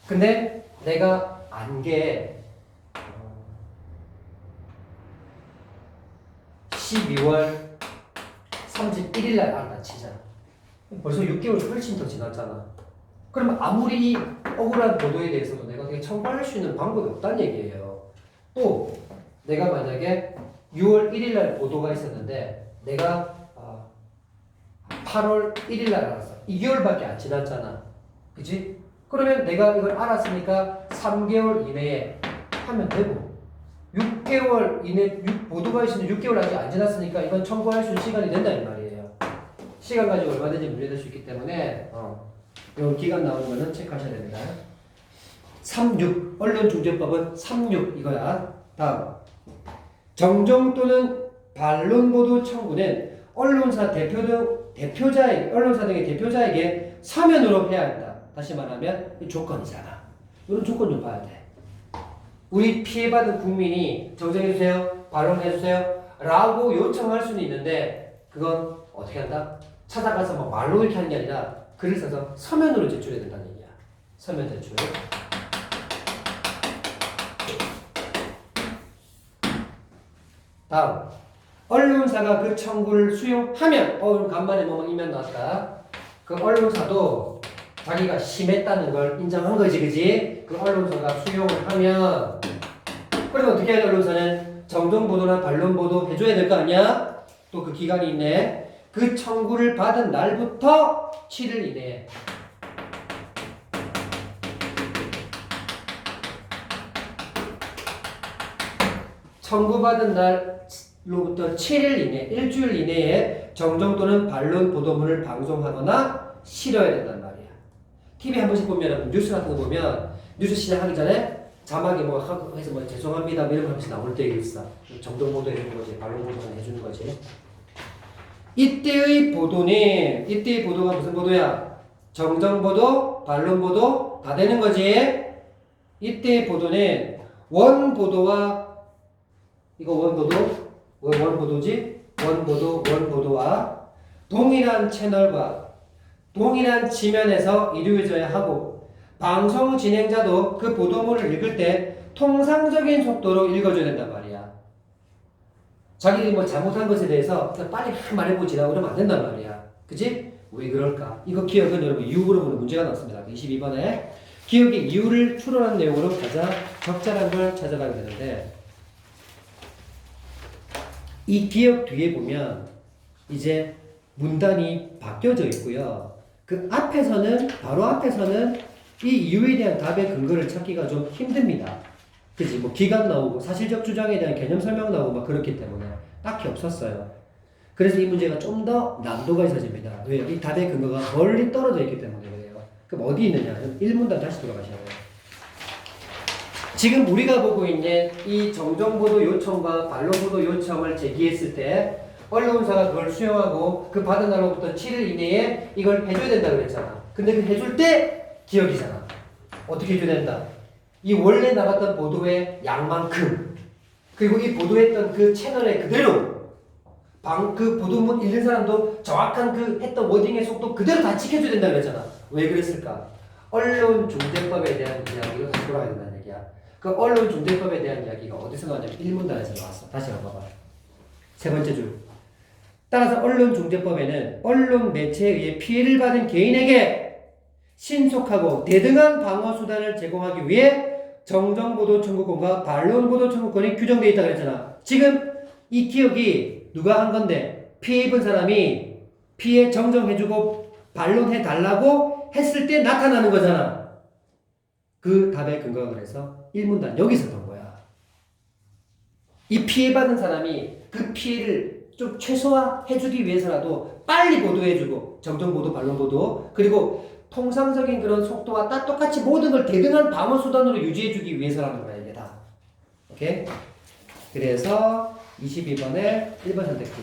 근데 내가 안 게 12월 31일 날 알았다 치자. 벌써 6개월 훨씬 더 지났잖아. 그러면 아무리 억울한 보도에 대해서도 내가 그냥 청구할 수 있는 방법이 없다는 얘기예요. 또 내가 만약에 6월 1일 날 보도가 있었는데 내가 8월 1일 날 알았어. 2개월밖에 안 지났잖아. 그치? 그러면 내가 이걸 알았으니까 3개월 이내에 하면 되고 6개월 이내 보도가 있으면 6개월 아직 안 지났으니까 이건 청구할 수 있는 시간이 된다 이 말이에요. 시간 가지고 얼마든지 문제될 수 있기 때문에 이 기간 나오는 거는 체크하셔야 됩니다. 36 언론중재법은 36 이거야. 다음 정정 또는 반론 보도 청구는 언론사 언론사 등의 대표자에게 서면으로 해야 한다. 다시 말하면 이 조건이잖아. 이런 조건 좀 봐야 돼. 우리 피해받은 국민이 정정해주세요, 반론해주세요 라고 요청할 수는 있는데 그건 어떻게 한다? 찾아가서 막 말로 이렇게 하는 게 아니라 글을 써서 서면으로 제출해야 된다는 얘기야. 서면 제출. 다음 언론사가 그 청구를 수용하면 그럼 간만에 이면 나왔다. 그 언론사도 자기가 심했다는 걸 인정한 거지, 그지? 그 언론사가 수용을 하면 그러면 어떻게 해야 돼? 언론사는 정정보도나 반론보도 해줘야 될 거 아니야? 또 그 기간이 있네. 그 청구를 받은 날부터 7일 이내에 청구받은 날로부터 7일 이내, 일주일 이내에 정정 또는 반론 보도문을 방송하거나 실어야 된단 말이야. TV 한 번씩 보면 뉴스 같은 거 보면 뉴스 시작하기 전에 자막에 해서 죄송합니다 이런 거 하면서 나올 때 있어. 정정 보도 해주는 거지, 반론 보도는 해주는 거지. 이때의 보도가 무슨 보도야? 정정 보도, 반론 보도 다 되는 거지. 이때의 보도는 원 보도와 이거 원보도와 동일한 채널과 동일한 지면에서 이루어져야 하고 방송 진행자도 그 보도문을 읽을 때 통상적인 속도로 읽어줘야 된단 말이야. 자기들이 잘못한 것에 대해서 그냥 빨리 말해보고 지나고 그러면 안 된단 말이야. 그치? 왜 그럴까? 이거 기억은 여러분 이유 물어보는 문제가 나왔습니다. 22번에 기억의 이유를 추론한 내용으로 가장 적절한 걸 찾아가게 되는데 이 기억 뒤에 보면 이제 문단이 바뀌어져 있고요. 그 바로 앞에서는 이 이유에 대한 답의 근거를 찾기가 좀 힘듭니다. 그치? 기간 나오고 사실적 주장에 대한 개념 설명 나오고 그렇기 때문에 딱히 없었어요. 그래서 이 문제가 좀 더 난도가 있어집니다. 왜요? 이 답의 근거가 멀리 떨어져 있기 때문에 그래요. 그럼 어디 있느냐? 1문단 다시 돌아가셔야 돼요. 지금 우리가 보고 있는 이 정정보도 요청과 반론보도 요청을 제기했을 때 언론사가 그걸 수용하고 그 받은 날로부터 7일 이내에 이걸 해줘야 된다 그랬잖아. 근데 그 해줄 때 기억이잖아. 어떻게 해줘야 된다? 이 원래 나갔던 보도의 양만큼 그리고 이 보도했던 그 채널에 그대로 그 보도문 읽는 사람도 정확한 그 했던 워딩의 속도 그대로 다 지켜줘야 된다 그랬잖아. 왜 그랬을까? 언론중재법에 대한 이야기로 다시 돌아가야 된다는 얘기야. 그 언론중재법에 대한 이야기가 어디서 나왔냐면 1문단에서 나왔어. 다시 한번 봐봐. 세 번째 줄. 따라서 언론중재법에는 언론 매체에 의해 피해를 받은 개인에게 신속하고 대등한 방어 수단을 제공하기 위해 정정보도 청구권과 반론보도 청구권이 규정되어 있다 그랬잖아. 지금 이 기억이 누가 한 건데 피해 입은 사람이 피해 정정해주고 반론해 달라고 했을 때 나타나는 거잖아. 그 답의 근거가 그래서 1문단 여기서 본 거야. 이 피해받은 사람이 그 피해를 좀 최소화해주기 위해서라도 빨리 보도해주고 정정보도 반론보도 그리고 통상적인 그런 속도와 딱 똑같이 모든 걸 대등한 방어 수단으로 유지해주기 위해서라는 거야 이게 다. 오케이? 그래서 22번에 1번 선택지.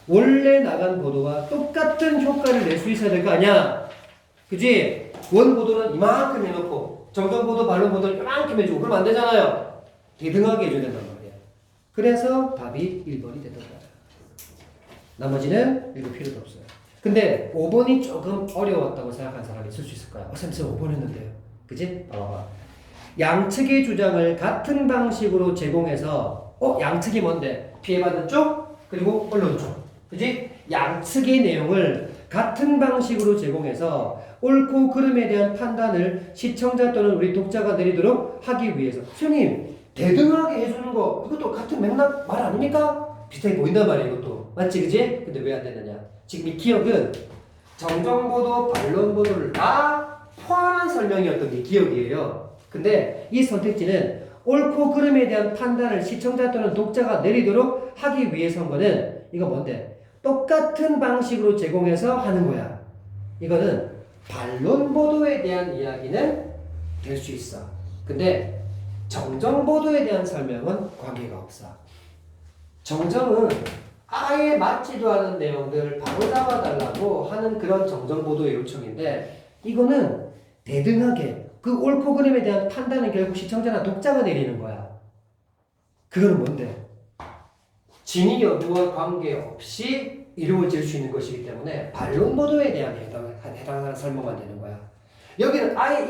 원래 나간 보도와 똑같은 효과를 낼 수 있어야 될 거 아니야. 그지? 원 보도는 이만큼 해놓고 정정보도 반론보도는 이만큼 해주고 그러면 안 되잖아요. 대등하게 해줘야 된단 말이야. 그래서 답이 1번이 됐던 거야. 나머지는 읽을 필요도 없어요. 근데 5번이 조금 어려웠다고 생각하는 사람이 있을 수 있을 거야. 선생님 5번 했는데요. 그지? 봐봐. 양측의 주장을 같은 방식으로 제공해서 양측이 뭔데? 피해받은 쪽 그리고 언론 쪽. 그지? 양측의 내용을 같은 방식으로 제공해서 옳고 그름에 대한 판단을 시청자 또는 우리 독자가 내리도록 하기 위해서. 선생님 대등하게 해주는 거 이것도 같은 맥락 말 아닙니까? 비슷하게 보인단 말이야 이것도. 맞지 그지? 근데 왜 안 되느냐? 지금 이 기억은 정정보도 반론보도를 다 포함한 설명이었던 게 기억이에요. 근데 이 선택지는 옳고 그름에 대한 판단을 시청자 또는 독자가 내리도록 하기 위해서인 거는 이거 뭔데? 똑같은 방식으로 제공해서 하는 거야. 이거는 반론보도에 대한 이야기는 될 수 있어. 근데 정정보도에 대한 설명은 관계가 없어. 정정은 아예 맞지도 않은 내용들을 바로 잡아달라고 하는 그런 정정보도의 요청인데 이거는 대등하게 그 옳고 그름에 대한 판단은 결국 시청자나 독자가 내리는 거야. 그거는 뭔데? 진위 여부와 관계없이 이루어질 수 있는 것이기 때문에 반론보도에 대한 해당하는 설명만 되는 거야. 여기는 아예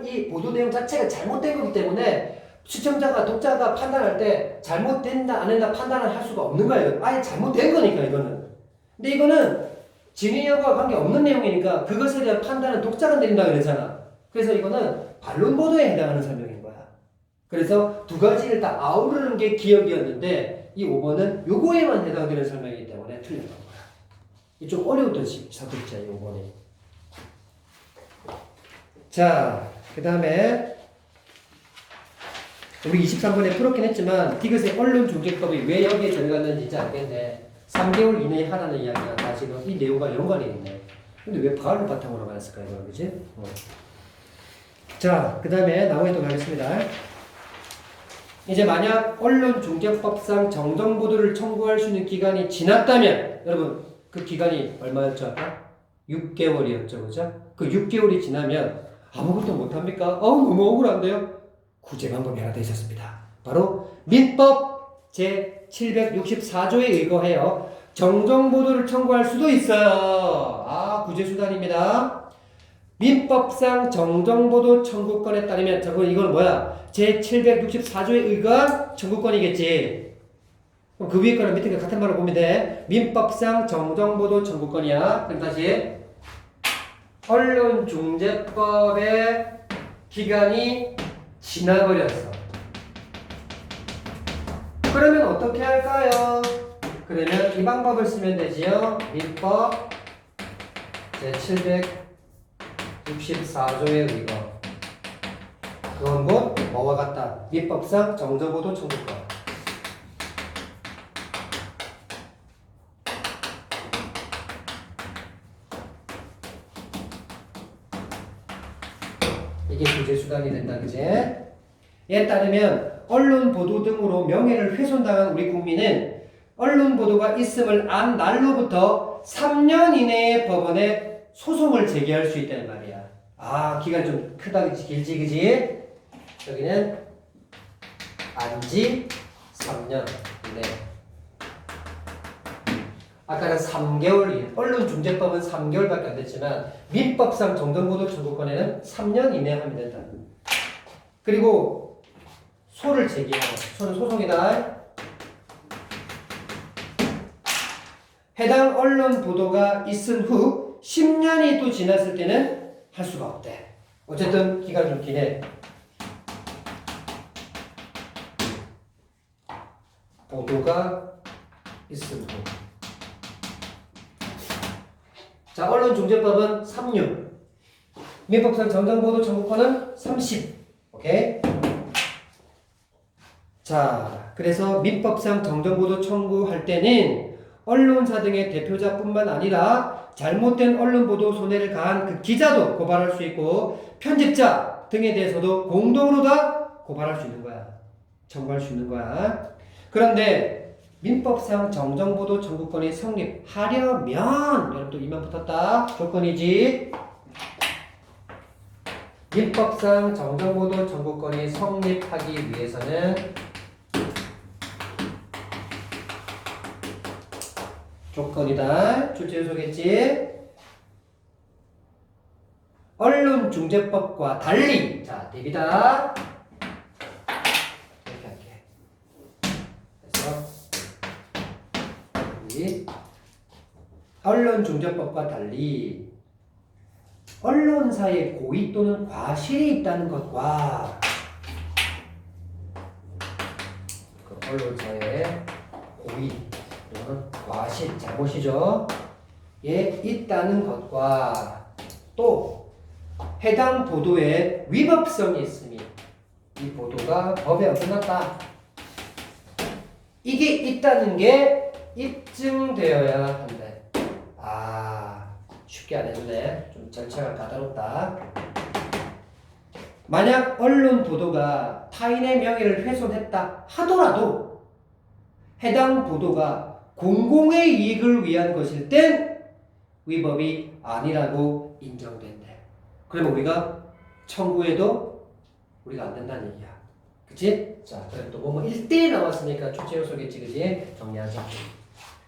이 보도 내용 자체가 잘못된 거기 때문에 시청자가 독자가 판단할 때 잘못된다 안 된다 판단을 할 수가 없는 거예요. 아예 잘못된 거니까 이거는. 근데 이거는 진위 여부와 관계없는 내용이니까 그것에 대한 판단은 독자가 내린다 그랬잖아. 그래서 이거는 반론보도에 해당하는 설명인 거야. 그래서 두 가지를 다 아우르는 게 기억이었는데 이 5번은 요거에만 해당되는 설명이기 때문에 틀린 거야. 이 좀 어려웠던 선택지야, 이 5번이. 자, 그 다음에 우리 23번에 풀었긴 했지만 디귿의 언론중재법이 왜 여기에 들어갔는지 이제 알겠네. 3개월 이내에 하라는 이야기가 다 지금 이 내용과 연관이 있네. 근데 왜 바로 바탕으로 했을까요, 그지? 자, 그 다음에 나머지 또 가겠습니다. 이제 만약 언론중재법상 정정보도를 청구할 수 있는 기간이 지났다면, 여러분 그 기간이 얼마였죠 아까? 6개월이었죠, 그죠? 그 6개월이 지나면 아무것도 못합니까? 너무 억울한데요? 구제 방법이 하나 더 있었습니다. 바로 민법 제764조에 의거하여 정정보도를 청구할 수도 있어요. 구제수단입니다. 민법상 정정보도 청구권에 따르면 이건 뭐야? 제764조에 의거한 청구권이겠지. 그럼 그 위에 거랑 밑에 거 같은 말로 보면 돼. 민법상 정정보도 청구권이야. 그럼 다시 언론중재법의 기간이 지나버렸어. 그러면 어떻게 할까요? 그러면 이 방법을 쓰면 되지요. 민법 제764조에 의거. 그건 곧 뭐와 같다. 민법상 정정보도 청구권. 이게 구제수단이 된다, 그제? 이에 따르면 언론 보도 등으로 명예를 훼손당한 우리 국민은 언론 보도가 있음을 안 날로부터 3년 이내에 법원에 소송을 제기할 수 있다는 말이야. 아, 기간 좀 크다, 길지, 그지? 여기는 안지 3년 이내. 아까는 3개월 이내. 언론중재법은 3개월밖에 안 됐지만 민법상 정정보도 청구권에는 3년 이내 하면 된다. 그리고 소를 제기하고, 소는 소송이다. 해당 언론 보도가 있은 후 10년이 또 지났을 때는 할 수가 없대. 어쨌든 기간 좀 기네. 보도가 있은 후. 자, 언론중재법은 36. 민법상 정정보도 청구권은 30. 오케이? 자, 그래서 민법상 정정보도 청구할 때는 언론사 등의 대표자뿐만 아니라 잘못된 언론보도 손해를 가한 그 기자도 고발할 수 있고 편집자 등에 대해서도 공동으로 다 고발할 수 있는 거야. 청구할 수 있는 거야. 그런데 민법상 정정보도 청구권이 성립하려면, 여러분 또 이만 붙었다. 조건이지. 민법상 정정보도 청구권이 성립하기 위해서는 조건이다. 출제 요소겠지. 언론중재법과 달리, 자, 대비다. 이렇게 할게. 그래서 언론중재법과 달리 언론사의 고의 또는 과실이 있다는 것과 그 언론사의 고의 또는 과실, 잘못이죠. 예, 있다는 것과 또 해당 보도에 위법성이 있으니 이 보도가 법에 어긋났다. 이게 있다는 게 입증되어야 한대. 아, 쉽게 안 해주네. 좀 절차가 까다롭다. 만약 언론 보도가 타인의 명예를 훼손했다 하더라도 해당 보도가 공공의 이익을 위한 것일 땐 위법이 아니라고 인정된대. 그러면 우리가 청구해도 우리가 안 된다는 얘기야. 그치? 자, 그럼 또 뭐뭐 1대1 나왔으니까 출제 요소겠지, 그치? 정리하자.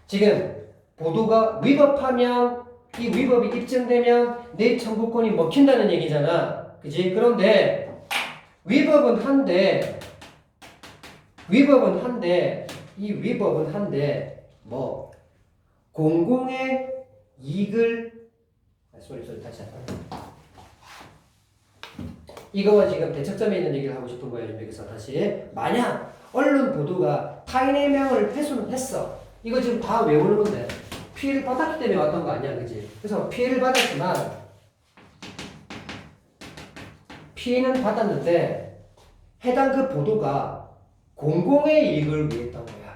지금 보도가 위법하면 이 위법이 입증되면 내 청구권이 먹힌다는 얘기잖아. 그치? 그런데 위법은 한데 이 위법은 한데 뭐 공공의 이익을 다시 할까? 이거와 지금 대척점에 있는 얘기를 하고 싶은 거예요. 여기서 다시 만약 언론 보도가 타인의 명을 훼손했어. 이거 지금 다 외우는 건데 피해를 받았기 때문에 왔던 거 아니야, 그지? 그래서 피해를 받았지만 피해는 받았는데 해당 그 보도가 공공의 이익을 위했던 거야.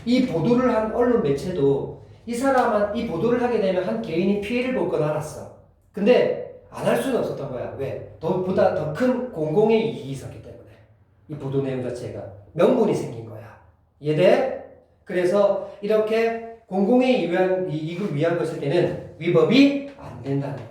이 보도를 한 언론 매체도 이 보도를 하게 되면 한 개인이 피해를 볼 건 알았어. 근데 안 할 수는 없었던 거야. 왜? 보다 더 큰 공공의 이익이 있었기 때문에. 이 보도 내용 자체가 명분이 생긴 거야. 이해돼? 그래서 이렇게 공공의 이익을 위한 것일 때는 위법이 안 된다는 거야.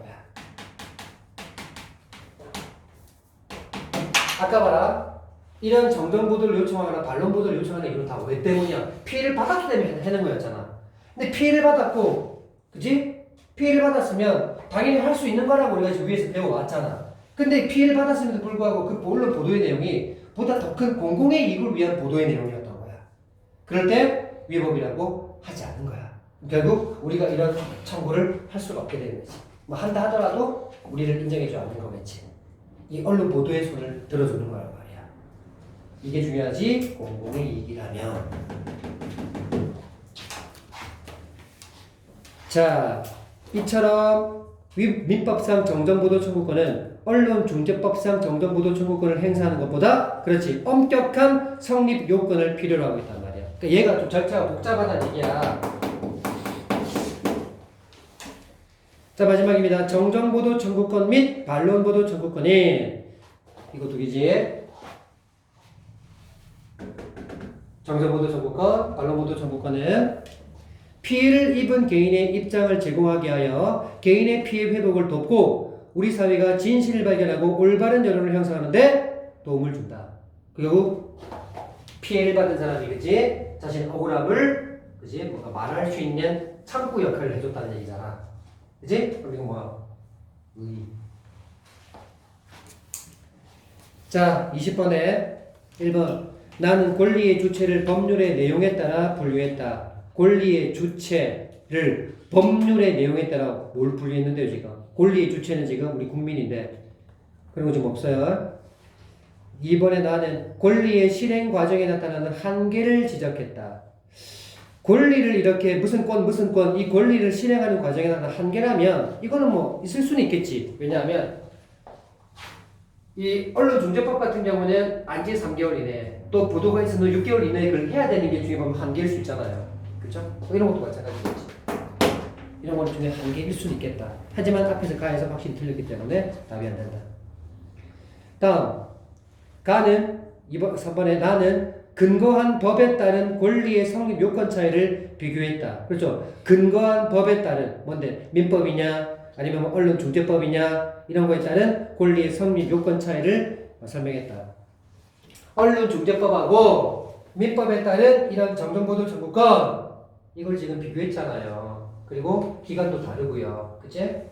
아까 봐라. 이런 정정보도를 요청하거나 반론보도를 요청하는 이유는 다 왜 때문이야? 피해를 받았기 때문에 하는 거였잖아. 근데 피해를 받았고, 그치? 피해를 받았으면 당연히 할 수 있는 거라고 우리가 지금 위에서 배워왔잖아. 근데 피해를 받았음에도 불구하고 그 언론 보도의 내용이 보다 더 큰 공공의 이익을 위한 보도의 내용이었던 거야. 그럴 때 위법이라고 하지 않는 거야. 결국 우리가 이런 청구를 할 수가 없게 되는 거지. 뭐 한다 하더라도 우리를 인정해주지 않는 거겠지. 이 언론 보도의 손을 들어주는 거란 말이야. 이게 중요하지. 공공의 이익이라면. 자, 이처럼 민법상 정정보도 청구권은 언론중재법상 정정보도 청구권을 행사하는 것보다 그렇지 엄격한 성립 요건을 필요로 하고 있단 말이야. 그러니까 얘가 좀 절차가 복잡하다는 얘기야. 자, 마지막입니다. 정정보도 청구권 및 반론보도 청구권이 이거 두 개지. 정정보도 청구권, 반론보도 청구권은 피해를 입은 개인의 입장을 제공하게 하여 개인의 피해 회복을 돕고 우리 사회가 진실을 발견하고 올바른 여론을 형성하는데 도움을 준다. 그리고 피해를 받은 사람이 그치? 자신의 억울함을 그치? 뭔가 말할 수 있는 창구 역할을 해줬다는 얘기잖아. 그치? 그럼 이거 뭐야? 의. 자, 20번에 1번. 나는 권리의 주체를 법률의 내용에 따라 분류했다. 권리의 주체를 법률의 내용에 따라 뭘 분류했는데요, 지금? 권리의 주체는 지금 우리 국민인데 그런 거 좀 없어요. 2번에 나는 권리의 실행 과정에 나타나는 한계를 지적했다. 권리를 이렇게 무슨 권 이 권리를 실행하는 과정에 나타나는 한계라면 이거는 뭐 있을 수는 있겠지. 왜냐하면 이 언론중재법 같은 경우는 안지 3개월 이내 또 보도가 있어도 6개월 이내에 그걸 해야 되는 게 중에 보면 한계일 수 있잖아요. 그렇죠? 이런 것도 마찬가지겠지. 이런 건 중에 한계일 수는 있겠다. 하지만 앞에서 가에서 확실히 틀렸기 때문에 답이 안 된다. 다음 가는 3번에 나는 근거한 법에 따른 권리의 성립 요건 차이를 비교했다. 그렇죠? 근거한 법에 따른 뭔데? 민법이냐 아니면 뭐 언론중재법이냐 이런 거에 따른 권리의 성립 요건 차이를 설명했다. 언론중재법하고 민법에 따른 이런 정정보도 청구권 이걸 지금 비교했잖아요. 그리고 기간도 다르고요. 그치?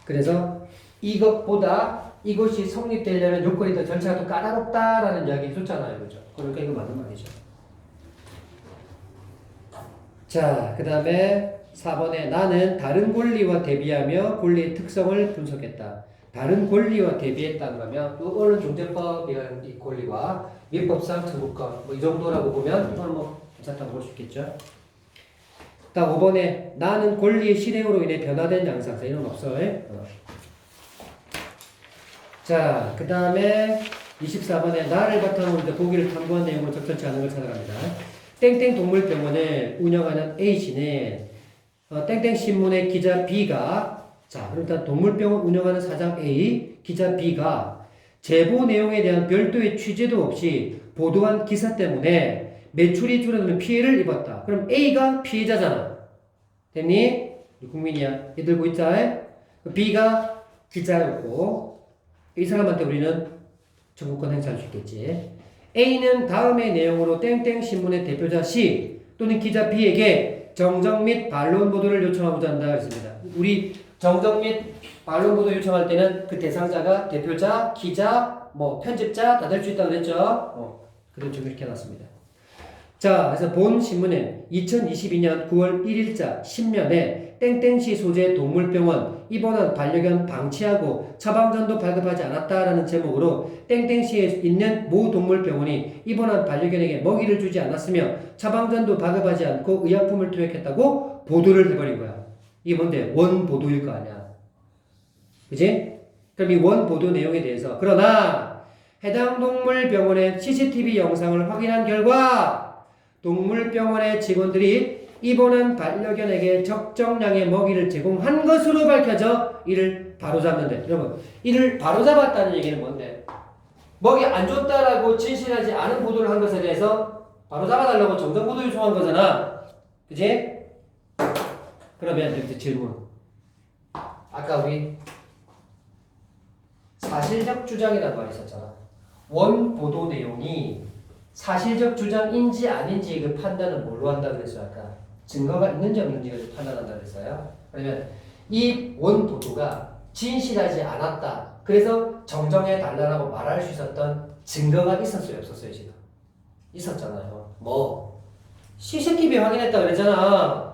그래서 이것보다 이것이 성립되려면 요건이 더 절차가 더 까다롭다라는 이야기 해줬잖아요. 그죠? 그러니까 이거 맞는 말이죠. 자, 그 다음에 4번에 나는 다른 권리와 대비하며 권리의 특성을 분석했다. 다른 권리와 대비했다는 거면 언론중재법이라는 이 권리와 민법상 청구권 뭐 이 정도라고 보면 이건 뭐 괜찮다고 볼 수 있겠죠. 다음 5번에 나는 권리의 실행으로 인해 변화된 양상사 이런 거 없어요. 자, 그 다음에 24번에 나를 바탕으로 보기를 탐구한 내용으로 적절치 않은 걸 찾아갑니다. 땡땡 동물병원을 운영하는 A씨는 땡땡 신문의 기자 B가 자, 일단 동물병원 운영하는 사장 A, 기자 B가 제보 내용에 대한 별도의 취재도 없이 보도한 기사 때문에 매출이 줄어드는 피해를 입었다. 그럼 A가 피해자잖아. 됐니? 국민이야. 얘 들고 있자. B가 기자였고 이 사람한테 우리는 청구권 행사할 수 있겠지. A는 다음의 내용으로 땡땡 신문의 대표자 C 또는 기자 B에게 정정 및 반론 보도를 요청하고자 한다 그랬습니다. 우리 정정 및 반론 보도 요청할 때는 그 대상자가 대표자, 기자, 뭐 편집자 다 될 수 있다고 그랬죠. 그걸 좀 이렇게 해놨습니다. 자, 그래서 본 신문은 2022년 9월 1일자 신면에 땡땡시 소재 동물병원 입원한 반려견 방치하고 처방전도 발급하지 않았다라는 제목으로 땡땡시에 있는 모 동물병원이 입원한 반려견에게 먹이를 주지 않았으며 처방전도 발급하지 않고 의약품을 투약했다고 보도를 해버린 거야. 이게 뭔데? 원보도일 거 아니야. 그지? 그럼 이 원보도 내용에 대해서 그러나 해당 동물병원의 CCTV 영상을 확인한 결과 동물병원의 직원들이 입원한 반려견에게 적정량의 먹이를 제공한 것으로 밝혀져 이를 바로잡는데 여러분 이를 바로잡았다는 얘기는 뭔데? 먹이 안 줬다라고 진실하지 않은 보도를 한 것에 대해서 바로잡아달라고 정정보도 요청한 거잖아. 그치? 그러면 이렇게 질문 아까 우리 사실적 주장이라는 말이 있었잖아. 원보도 내용이 사실적 주장인지 아닌지 그 판단은 뭘로 한다고 그랬어요? 아까 증거가 있는지 없는지를 판단한다고 그랬어요. 그러면 이 원보도가 진실하지 않았다. 그래서 정정해 달라고 말할 수 있었던 증거가 있었어요? 없었어요? 지금? 있었잖아요. 뭐 CCTV 확인했다 그랬잖아.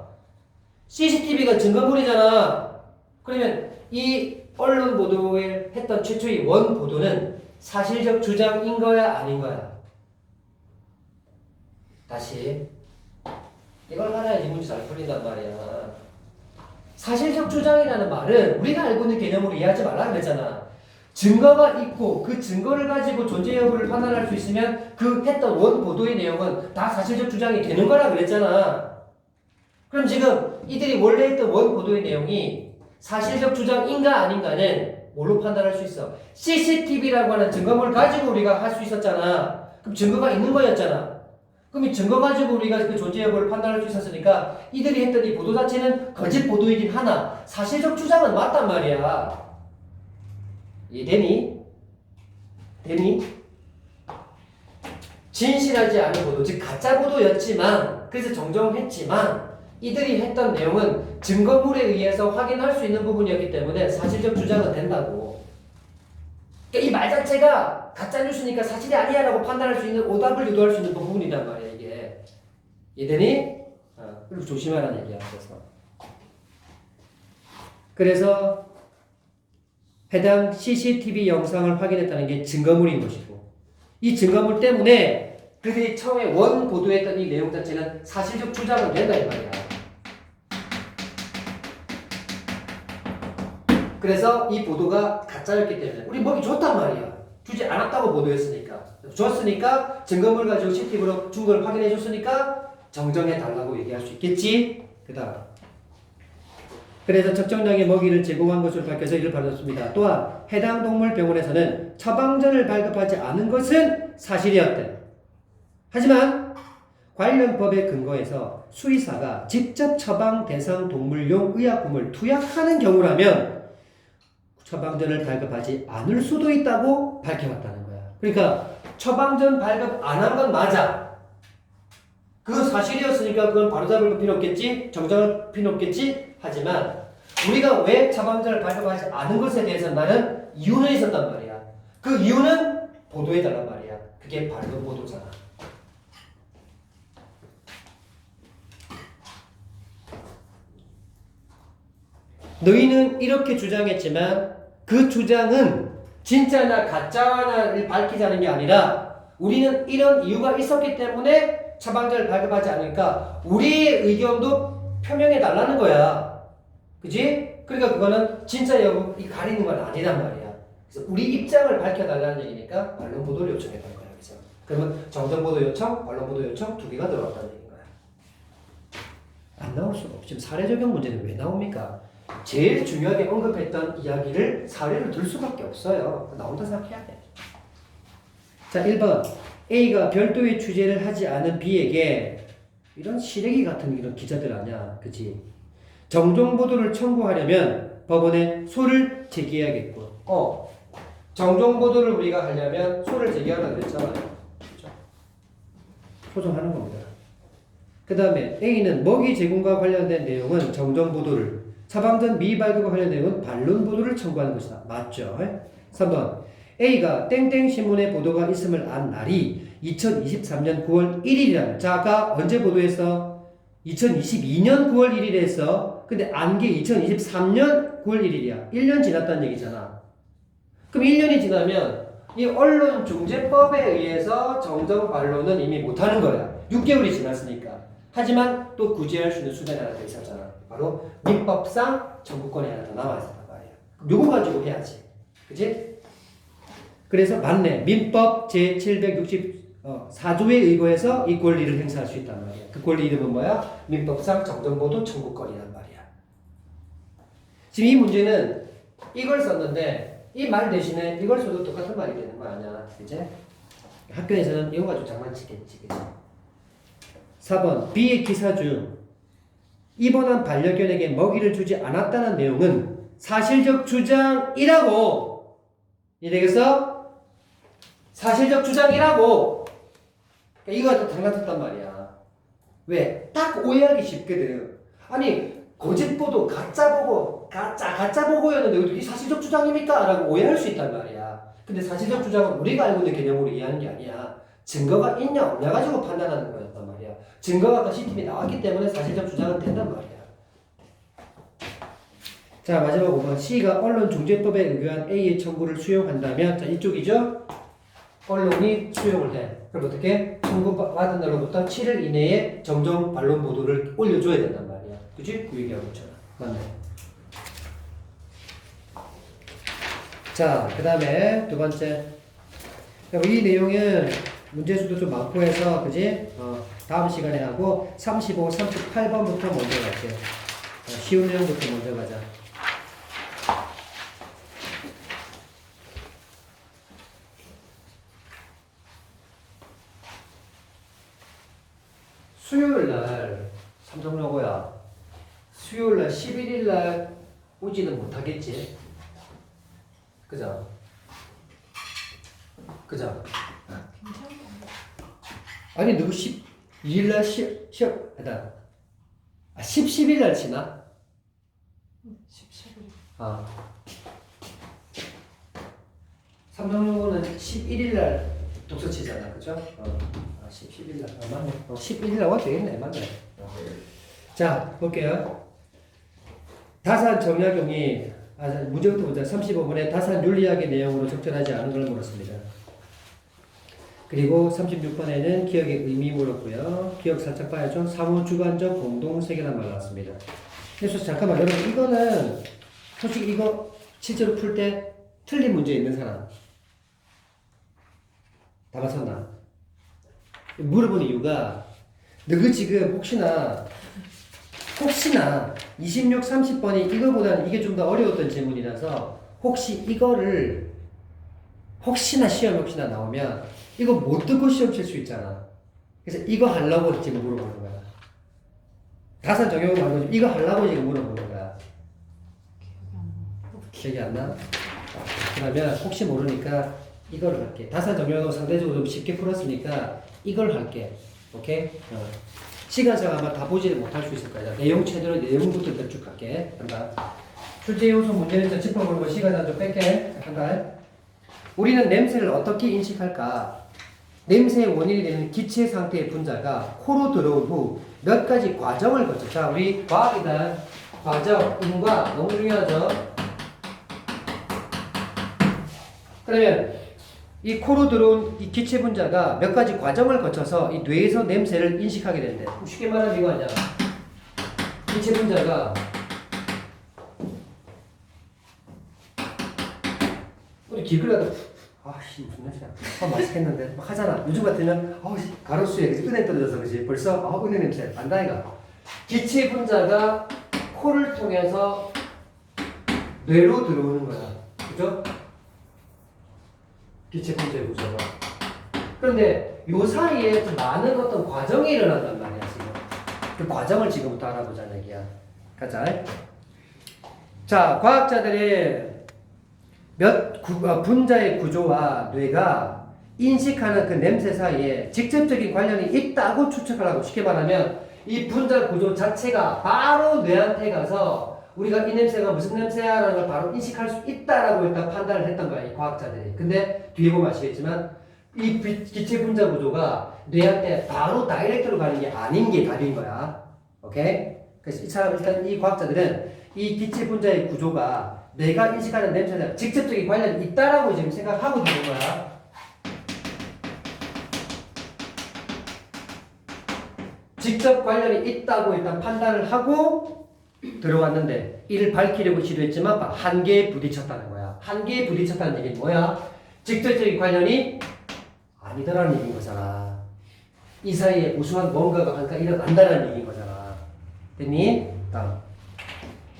CCTV가 증거물이잖아. 그러면 이 언론 보도에 했던 최초의 원보도는 사실적 주장인 거야? 아닌 거야? 다시 이걸 알아야지 문제 잘 풀린단 말이야. 사실적 주장이라는 말은 우리가 알고 있는 개념으로 이해하지 말라 그랬잖아. 증거가 있고 그 증거를 가지고 존재 여부를 판단할 수 있으면 그 했던 원보도의 내용은 다 사실적 주장이 되는 거라 그랬잖아. 그럼 지금 이들이 원래 했던 원보도의 내용이 사실적 주장인가 아닌가는 뭘로 판단할 수 있어? CCTV라고 하는 증거물을 가지고 우리가 할 수 있었잖아. 그럼 증거가 있는 거였잖아. 그럼 이 증거 가지고 우리가 그 존재 여부를 판단할 수 있었으니까 이들이 했던 이 보도 자체는 거짓 보도이긴 하나 사실적 주장은 맞단 말이야. 이해되니? 되니? 진실하지 않은 보도, 즉 가짜 보도였지만 그래서 정정했지만 이들이 했던 내용은 증거물에 의해서 확인할 수 있는 부분이었기 때문에 사실적 주장은 된다고. 그러니까 이 말 자체가 가짜 뉴스니까 사실이 아니야라고 판단할 수 있는 오답을 유도할 수 있는 부분이란 말이야 이게. 이해되니? 그리고 조심하라는 얘기야. 그래서 해당 CCTV 영상을 확인했다는 게 증거물인 것이고 이 증거물 때문에 그들이 처음에 원 보도했던 이 내용 자체는 사실적 주장은 된다 이 말이야. 그래서 이 보도가 가짜였기 때문에 우리 먹이 줬단 말이야. 주지 않았다고 보도했으니까. 줬으니까 증거물 가지고 CCTV로 준 걸 확인해 줬으니까 정정해 달라고 얘기할 수 있겠지. 그 다음 그래서 적정량의 먹이를 제공한 것으로 밝혀서 이를 받았습니다. 또한 해당 동물 병원에서는 처방전을 발급하지 않은 것은 사실이었대. 하지만 관련 법에 근거해서 수의사가 직접 처방 대상 동물용 의약품을 투약하는 경우라면 처방전을 발급하지 않을 수도 있다고 밝혀왔다는 거야. 그러니까 처방전 발급 안 한 건 맞아. 그건 사실이었으니까 그건 바로잡을 필요 없겠지? 정정할 필요 없겠지? 하지만 우리가 왜 처방전을 발급하지 않은 것에 대해서 나는 이유는 있었단 말이야. 그 이유는 보도해달란 말이야. 그게 반론 보도잖아. 너희는 이렇게 주장했지만 그 주장은 진짜나 가짜나를 밝히자는 게 아니라 우리는 이런 이유가 있었기 때문에 처방전을 발급하지 않으니까 우리의 의견도 표명해 달라는 거야. 그지? 그러니까 그거는 진짜 여부 가리는 건 아니란 말이야. 그래서 우리 입장을 밝혀달라는 얘기니까 반론 보도를 요청했던 거야. 그래서 그러면 정정 보도 요청, 반론 보도 요청 두 개가 들어왔다는 얘기인 거야. 안 나올 수가 없지. 지금 사례 적용 문제는 왜 나옵니까? 제일 중요하게 언급했던 이야기를 사례로 들 수밖에 없어요. 나온다 생각해야 돼. 자, 1번. A가 별도의 취재를 하지 않은 B에게 이런 시래기 같은 이런 기자들 아니야. 그치? 정정 보도를 청구하려면 법원에 소를 제기해야겠고. 정정 보도를 우리가 하려면 소를 제기하라고 그랬잖아요. 그렇죠? 소송하는 겁니다. 그 다음에 A는 먹이 제공과 관련된 내용은 정정 보도를, 처방전 미발급과 관련된 내용은 반론 보도를 청구하는 것이다. 맞죠? 3번. A가 땡땡 신문에 보도가 있음을 안 날이 2023년 9월 1일이라는. 자, 아까 언제 보도했어? 2022년 9월 1일에 했어. 근데 안 게 2023년 9월 1일이야. 1년 지났다는 얘기잖아. 그럼 1년이 지나면 이 언론중재법에 의해서 정정 반론은 이미 못하는 거야. 6개월이 지났으니까. 하지만 또 구제할 수 있는 수단이 하나 더 있었잖아. 바로 민법상 청구권이 하나 더 남아있었단 말이야. 그럼 요거 가지고 해야지. 그치? 그래서 맞네. 민법 제764조에 의거해서 이 권리를 행사할 수 있단 말이야. 그 권리 이름은 뭐야? 민법상 정정보도 청구권이란 말이야. 지금 이 문제는 이걸 썼는데 이 말 대신에 이걸 써도 똑같은 말이 되는 거 아니야. 이제 학교에서는 이거 가지고 장난치겠지. 그치? 4번. B의 기사 중 입원한 반려견에게 먹이를 주지 않았다는 내용은 사실적 주장이라고. 이래서 사실적 주장이라고. 그러니까 이거 장난쳤단 말이야. 왜? 딱 오해하기 쉽거든. 아니 거짓 보도, 가짜 보고, 가짜 보고였는데 어떻게 사실적 주장입니까? 라고 오해할 수 있단 말이야. 근데 사실적 주장은 우리가 알고 있는 개념으로 이해하는 게 아니야. 증거가 있냐 없냐 가지고 판단하는 거였단 말이야. 증거가 아까 CCTV에 나왔기 때문에 사실적 주장은 된단 말이야. 자, 마지막 5번. C가 언론중재법에 의거한 A의 청구를 수용한다면, 자, 이쪽이죠? 언론이 수용을 해. 그럼 어떻게? 청구받은 날로부터 7일 이내에 정정 반론 보도를 올려줘야 된단 말이야. 그치? 그 얘기하고 있잖아. 맞네. 자, 그 다음에 두 번째. 이 내용은 문제수도 좀 많고 해서, 그지? 다음 시간에 하고, 35, 38번부터 먼저 갈게요. 쉬운 내용부터 먼저 가자. 수요일 날 삼성여고야. 수요일 날 11일 날 오지는 못하겠지. 그죠? 그죠? 아니 누구 12일 날 시험 하다. 11일 날 치나? 17일. 아. 삼성여고는 11일 날 독서 치잖아. 그죠? 11일 날. 맞네. 11일 날 와도 되겠네. 맞네. 자, 볼게요. 다산 정약용이 문제부터 보자. 35번에 다산 윤리학의 내용으로 적절하지 않은 걸 물었습니다. 그리고 36번에는 기억의 의미 물었고요. 기억 살짝 봐야죠. 사무주관적 공동 세계란 말 나왔습니다. 그래서 잠깐만 여러분 이거는 솔직히 이거 실제로 풀 때 틀린 문제 있는 사람 다 맞췄나? 물어보는 이유가 너그 지금 혹시나 26, 30번이 이거보다는 이게 좀 더 어려웠던 질문이라서 혹시 이거를 혹시나 시험 혹시나 나오면 이거 못 듣고 시험 칠 수 있잖아. 그래서 이거 하려고 지금 물어보는 거야. 다산 적용을 한 거지. 이거 하려고 지금 물어보는 거야. 기억이 안 나? 그러면 혹시 모르니까 이거를 할게. 다산 적용하고 상대적으로 좀 쉽게 풀었으니까 이걸 할게. 오케이? 시간상 아마 다 보지를 못할 수 있을 거야. 내용 제대로 내용부터 쭉 갈게. 간다. 출제 요소 문제는 좀 짚어보는 거 시간상 좀 뺄게. 간다. 우리는 냄새를 어떻게 인식할까? 냄새의 원인이 되는 기체 상태의 분자가 코로 들어온 후 몇 가지 과정을 거쳐. 자, 우리 과학이다. 과정, 인과 너무 중요하죠. 그러면 이 코로 들어온 이 기체 분자가 몇 가지 과정을 거쳐서 이 뇌에서 냄새를 인식하게 된대. 쉽게 말하면 이거 아니야. 기체 분자가 우리 길거리가도 아씨 무슨 냄새야. 맛있겠는데 막 하잖아. 요즘 같으면 가로수에 은행 떨어져서 그지. 벌써 은행 냄새 안다 이가. 기체 분자가 코를 통해서 뇌로 들어오는 거야. 그죠? 기체 분자의 구조가. 그런데 요 사이에 좀 많은 어떤 과정이 일어난단 말이야 지금. 그 과정을 지금부터 알아보자는 얘기야. 가자. 자, 과학자들이 분자의 구조와 뇌가 인식하는 그 냄새 사이에 직접적인 관련이 있다고 추측을 하고, 쉽게 말하면 이 분자 구조 자체가 바로 뇌한테 가서 우리가 이 냄새가 무슨 냄새야 라는 걸 바로 인식할 수 있다라고 일단 판단을 했던 거야, 이 과학자들이. 근데 뒤에 보면 아시겠지만 이 기체 분자 구조가 뇌한테 바로 다이렉트로 가는 게 아닌 게 답인 거야. 오케이? 그래서 이 사람 일단 이 과학자들은 이 기체 분자의 구조가 내가 인식하는 냄새랑 직접적인 관련이 있다라고 지금 생각하고 있는 거야. 직접 관련이 있다고 일단 판단을 하고 들어왔는데 이를 밝히려고 시도했지만 한계에 부딪혔다는 거야. 한계에 부딪혔다는 얘기는 뭐야? 직접적인 관련이 아니더라는 얘기인 거잖아. 이 사이에 우수한 뭔가가 항상 일어난다는 얘기인 거잖아. 됐니? 다음.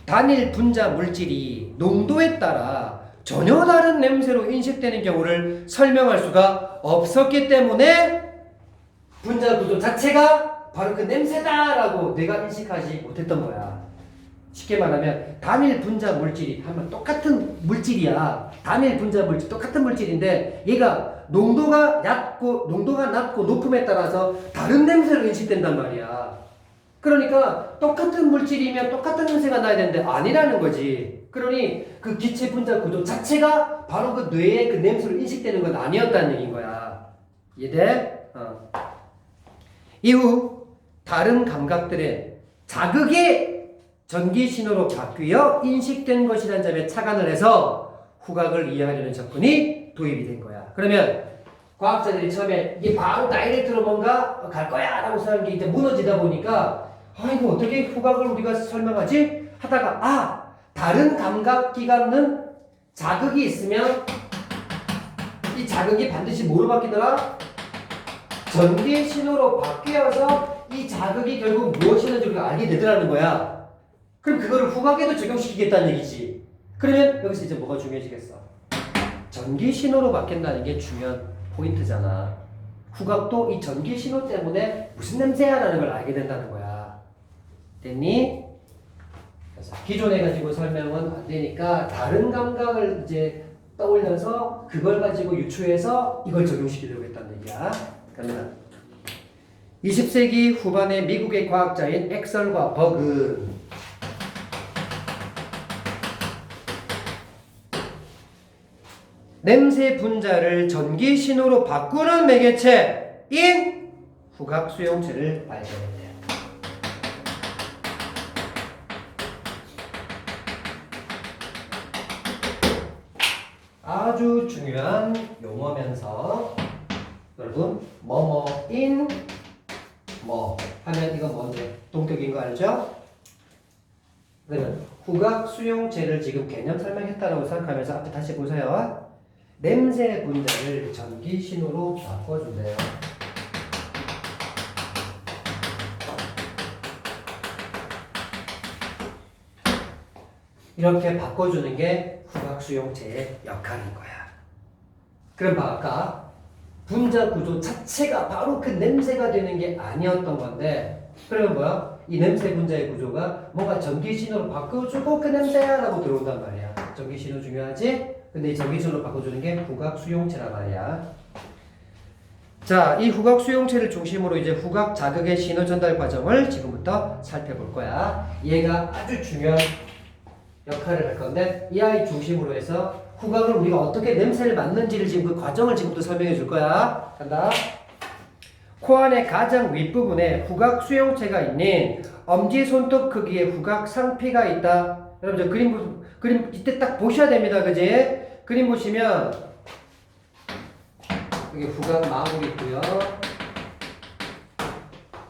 단일 분자 물질이 농도에 따라 전혀 다른 냄새로 인식되는 경우를 설명할 수가 없었기 때문에 분자 구조 자체가 바로 그 냄새다라고 내가 인식하지 못했던 거야. 쉽게 말하면 단일 분자 물질이 하면 똑같은 물질이야. 단일 분자 물질 똑같은 물질인데 얘가 농도가 낮고 높음에 따라서 다른 냄새로 인식된단 말이야. 그러니까 똑같은 물질이면 똑같은 냄새가 나야 되는데 아니라는 거지. 그러니 그 기체 분자 구조 자체가 바로 그 뇌의 그 냄새로 인식되는 건 아니었다는 얘기인 거야. 이해돼? 이후 다른 감각들의 자극이 전기 신호로 바뀌어 인식된 것이라는 점에 착안을 해서 후각을 이해하려는 접근이 도입이 된 거야. 그러면 과학자들이 처음에 이게 바로 다이렉트로 뭔가 갈 거야 라고 생각한 게 이제 무너지다 보니까 이거 어떻게 후각을 우리가 설명하지? 하다가 다른 감각기관은 자극이 있으면 이 자극이 반드시 뭐로 바뀌더라? 전기 신호로 바뀌어서 이 자극이 결국 무엇이었는지 우리가 알게 되더라는 거야. 그럼 그거를 후각에도 적용시키겠다는 얘기지. 그러면 여기서 이제 뭐가 중요해지겠어? 전기 신호로 바뀐다는 게 중요한 포인트잖아. 후각도 이 전기 신호 때문에 무슨 냄새야라는 걸 알게 된다는 거야. 됐니? 그래서 기존에 가지고 설명은 안 되니까 다른 감각을 이제 떠올려서 그걸 가지고 유추해서 이걸 적용시키려고 했다는 얘기야. 그러면 20세기 후반에 미국의 과학자인 엑설과 버그는 냄새 분자를 전기 신호로 바꾸는 매개체인 후각 수용체를 발견했대요. 아주 중요한 용어면서 여러분 뭐뭐인 뭐 하면 이거 뭔데? 동격인 거 알죠? 그러면 후각 수용체를 지금 개념 설명했다라고 생각하면서 앞에 다시 보세요. 냄새 분자를 전기 신호로 바꿔준대요. 이렇게 바꿔주는 게 후각 수용체의 역할인 거야. 그럼 봐, 아까 분자 구조 자체가 바로 그 냄새가 되는 게 아니었던 건데, 그러면 뭐야? 이 냄새 분자의 구조가 뭔가 전기 신호로 바꿔주고 그 냄새야 라고 들어온단 말이야. 전기 신호 중요하지? 근데 이 전기 신호로 바꿔주는 게 후각 수용체란 말이야. 자, 이 후각 수용체를 중심으로 이제 후각 자극의 신호 전달 과정을 지금부터 살펴볼 거야. 얘가 아주 중요한 역할을 할 건데, 이 아이 중심으로 해서 후각을 우리가 어떻게 냄새를 맡는지를 지금 그 과정을 지금부터 설명해 줄 거야. 간다. 코 안의 가장 윗부분에 후각 수용체가 있는 엄지손톱 크기의 후각 상피가 있다. 여러분 저 그림 이때 딱 보셔야 됩니다. 그지? 그림 보시면 여기 후각 마구 있고요.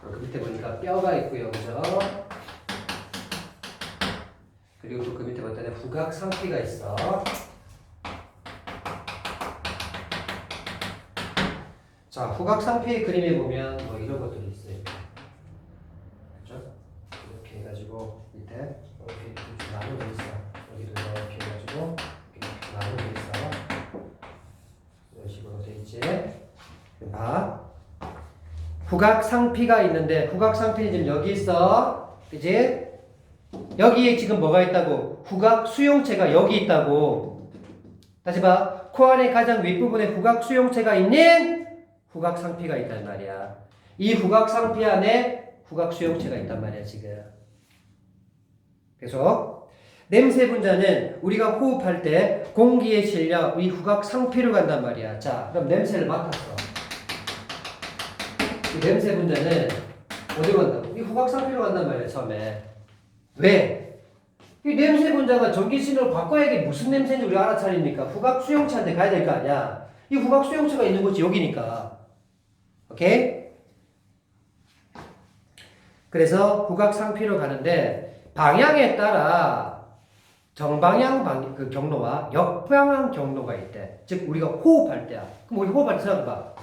그 밑에 보니까 뼈가 있고요. 그죠? 그리고 또 그 밑에 봤더니 후각 상피가 있어. 자, 후각 상피의 그림에 보면 뭐 이런 것들이 있어요. 그죠? 이렇게 해가지고 밑에 이렇게 나눠져 있어. 여기도 이렇게 해가지고 이렇게 나눠져 있어. 이런 식으로 돼 있지. 봐. 후각 상피가 있는데 후각 상피는 지금 여기 있어. 그지? 여기에 지금 뭐가 있다고? 후각 수용체가 여기 있다고. 다시 봐. 코 안의 가장 윗부분에 후각 수용체가 있는 후각 상피가 있단 말이야. 이 후각 상피 안에 후각 수용체가 있단 말이야, 지금. 그래서 냄새 분자는 우리가 호흡할 때 공기에 실려 이 후각 상피로 간단 말이야. 자, 그럼 냄새를 맡았어. 이 냄새 분자는 어디로 간다고? 이 후각 상피로 간단 말이야, 처음에. 왜? 이 냄새 분자가 전기 신호를 바꿔야 이게 무슨 냄새인지 우리가 알아차리니까 후각 수용체한테 가야 될 거 아니야. 이 후각 수용체가 있는 곳이 여기니까. 오케이? 그래서 후각 상피로 가는데 방향에 따라 정방향 그 경로와 역방향 경로가 있대. 즉 우리가 호흡할 때야. 그럼 우리 호흡할 때 생각해봐.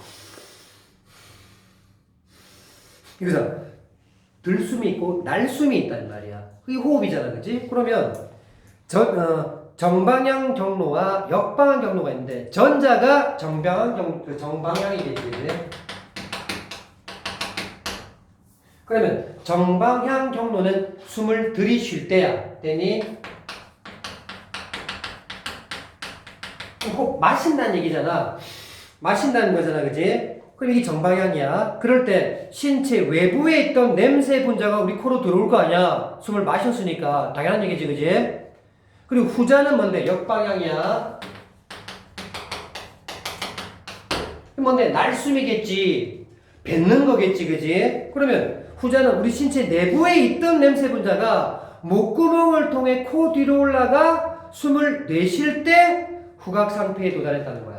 여기서 들숨이 있고 날숨이 있단 말이야. 그게 호흡이잖아, 그치? 그러면 정방향 경로와 역방향 경로가 있는데 전자가 정방향이겠지. 그러면 정방향 경로는 숨을 들이쉴 때야. 되니? 호흡 마신다는 얘기잖아. 마신다는 거잖아, 그치? 그럼 이게 정방향이야. 그럴 때 신체 외부에 있던 냄새 분자가 우리 코로 들어올 거 아니야. 숨을 마셨으니까. 당연한 얘기지, 그지? 그리고 후자는 뭔데? 역방향이야. 뭔데? 날숨이겠지. 뱉는 거겠지, 그지? 그러면 후자는 우리 신체 내부에 있던 냄새 분자가 목구멍을 통해 코 뒤로 올라가 숨을 내쉴 때 후각 상피에 도달했다는 거야.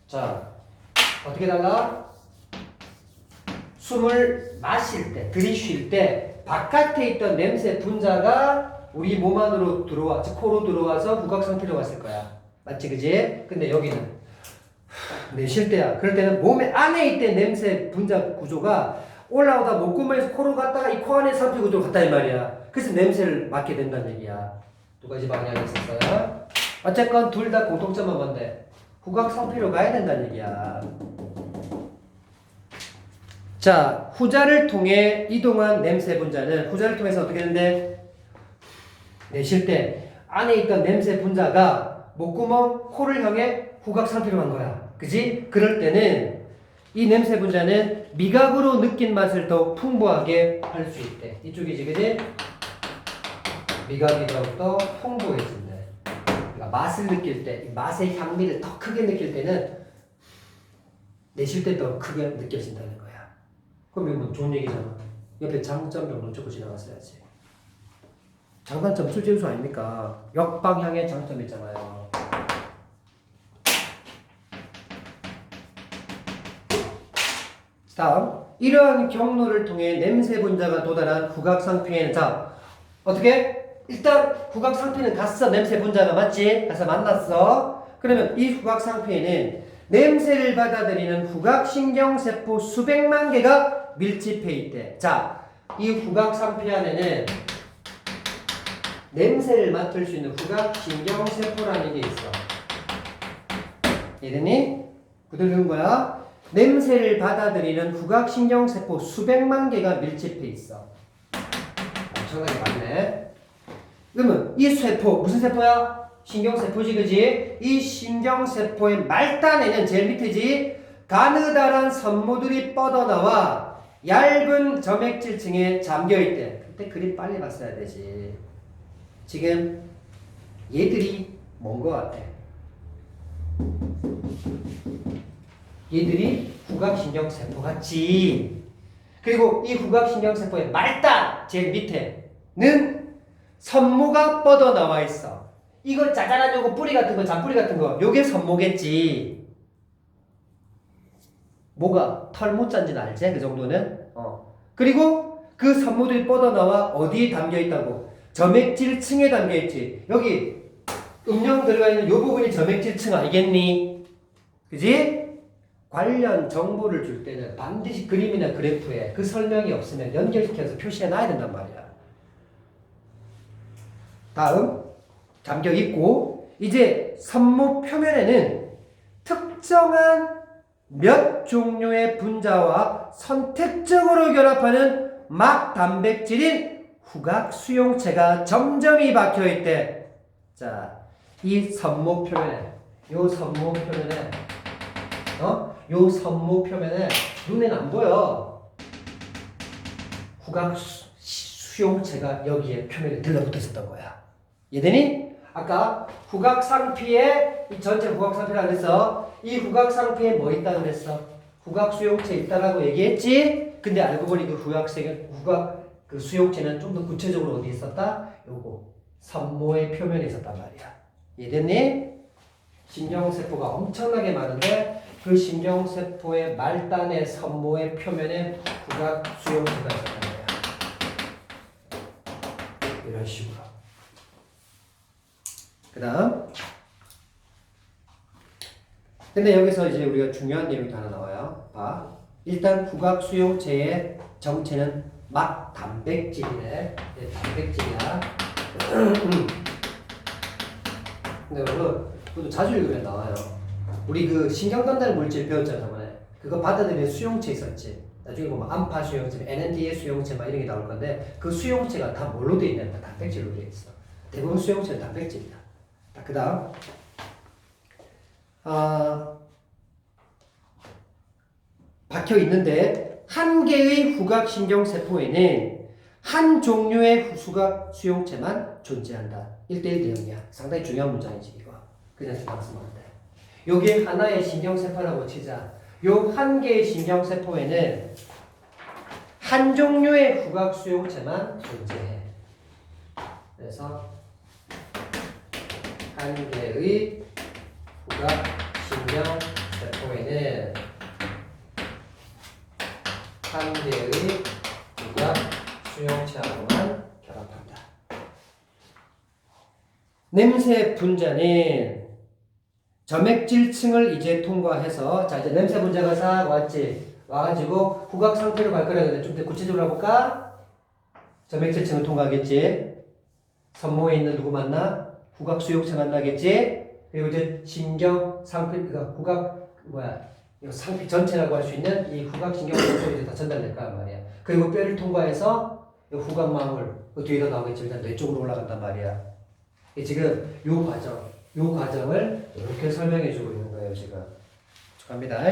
자, 어떻게 달라? 숨을 마실 때, 들이쉴 때 바깥에 있던 냄새 분자가 우리 몸 안으로 들어와, 즉 코로 들어와서 후각 상태로 갔을 거야. 맞지, 그지? 근데 여기는 내쉴 때야. 그럴 때는 몸의 안에 있던 냄새 분자 구조가 올라오다 목구멍에서 코로 갔다가 이 코 안에 상피 구조로 갔다 이 말이야. 그래서 냄새를 맡게 된다는 얘기야. 두 가지 방향이 있었어요. 어쨌건 둘 다 공통점은 뭔데? 후각 상피로 가야 된다는 얘기야. 자, 후자를 통해 이동한 냄새 분자는 후자를 통해서 어떻게 되는데? 내쉴 때 안에 있던 냄새 분자가 목구멍, 코를 향해 후각 상피로 간 거야. 그지? 그럴 때는 이 냄새 분자는 미각으로 느낀 맛을 더 풍부하게 할 수 있대. 이쪽이지, 그지? 미각이 더욱더 풍부해진대. 그러니까 맛을 느낄 때, 맛의 향미를 더 크게 느낄 때는 내쉴 때 더 크게 느껴진다는 거야. 그럼 이거 뭐 좋은 얘기잖아. 옆에 장점 정도 적고 지나갔어야지. 장단점 출제수 아닙니까? 역방향의 장점이 있잖아요. 다음, 이러한 경로를 통해 냄새 분자가 도달한 후각 상피에는 자, 어떻게? 일단 후각 상피는 갔어. 냄새 분자가 맞지? 가서 만났어. 그러면 이 후각 상피에는 냄새를 받아들이는 후각 신경세포 수백만 개가 밀집해 있대. 자, 이 후각 상피 안에는 냄새를 맡을 수 있는 후각 신경세포라는 게 있어. 이해됐니? 그들은 거야. 냄새를 받아들이는 후각 신경세포 수백만 개가 밀집해 있어. 엄청나게 많네. 그러면 이 세포 무슨 세포야? 신경세포지, 그지? 이 신경세포의 말단에는 제일 밑에지 가느다란 섬모들이 뻗어나와 얇은 점액질층에 잠겨있대. 그때 그림 빨리 봤어야 되지. 지금 얘들이 뭔 것 같아? 얘들이 후각신경세포 같지. 그리고 이 후각신경세포의 말단 제일 밑에는 선모가 뻗어나와 있어. 이거 짜잘한 요거 뿌리 같은 거, 잔뿌리 같은 거, 요게 선모겠지. 뭐가 털 못 잔지는 알지? 그 정도는. 그리고 그 선모들이 뻗어나와 어디에 담겨 있다고? 점액질층에 담겨 있지. 여기 음영 들어가 있는 요 부분이 점액질층 알겠니? 그지? 관련 정보를 줄 때는 반드시 그림이나 그래프에 그 설명이 없으면 연결시켜서 표시해 놔야 된단 말이야. 다음, 잠겨 있고, 이제 선모 표면에는 특정한 몇 종류의 분자와 선택적으로 결합하는 막 단백질인 후각 수용체가 점점이 박혀 있대. 자, 이 선모 표면에, 요 선모 표면에, 요 선모 표면에 눈에는 안 보여. 후각 수용체가 여기에 표면에 들러붙어 있었던 거야. 이해되니? 아까 후각 상피에 이 전체 후각 상피라 그랬어. 이 후각 상피에 뭐 있다 그랬어? 후각 수용체 있다라고 얘기했지. 근데 알고 보니 그 후각 그 수용체는 좀 더 구체적으로 어디 있었다? 요거 선모의 표면에 있었단 말이야. 이해됐니? 신경세포가 엄청나게 많은데 그 신경세포의 말단의 선모의 표면에 후각 수용체가 있었단 말이야. 이런 식으로. 그 다음. 근데 여기서 이제 우리가 중요한 내용이 하나 나와요. 봐. 일단 후각 수용체의 정체는 막 단백질이네. 단백질이야. 근데 여러분, 그것도 자주 읽으면 나와요. 우리 그 신경 전달 물질 배웠잖아, 저번에. 그거 받아들이는 수용체 있었지. 나중에 보면 암파 수용체, NMDA 수용체 막 이런 게 나올 건데 그 수용체가 다 뭘로 돼 있냐? 단백질로 돼 있어. 대부분 수용체는 단백질이다. 그 다음. 박혀 있는데 한 개의 후각신경세포에는 한 종류의 후각 수용체만 존재한다. 1대1 대응이야. 상당히 중요한 문장이지 이거. 그냥 생각하면 안 돼. 요게 하나의 신경세포라고 치자. 요 한 개의 신경세포에는 한 종류의 후각 수용체만 존재해. 그래서 한 개의 후각 신경세포에는 한 개의 후각 수용체하고만 결합한다. 냄새 분자는 점액질층을 이제 통과해서 자 이제 냄새 분자가 싹 왔지. 와가지고 후각 상태로 갈 거라 그랬는데 좀 더 구체적으로 해볼까? 점액질층을 통과하겠지. 선모에 있는 누구 만나? 후각 수용체가 나겠지. 그리고 이제 신경 상피 그러니까 후각 이거 상피 전체라고 할 수 있는 이 후각 신경 속에 다 전달될 거란 말이야. 그리고 뼈를 통과해서 이 후각 망울 그 뒤에도 나오겠지. 일단 뇌 쪽으로 올라간단 말이야. 지금 요 과정을 이렇게 설명해 주고 있는 거예요, 지금. 축하합니다.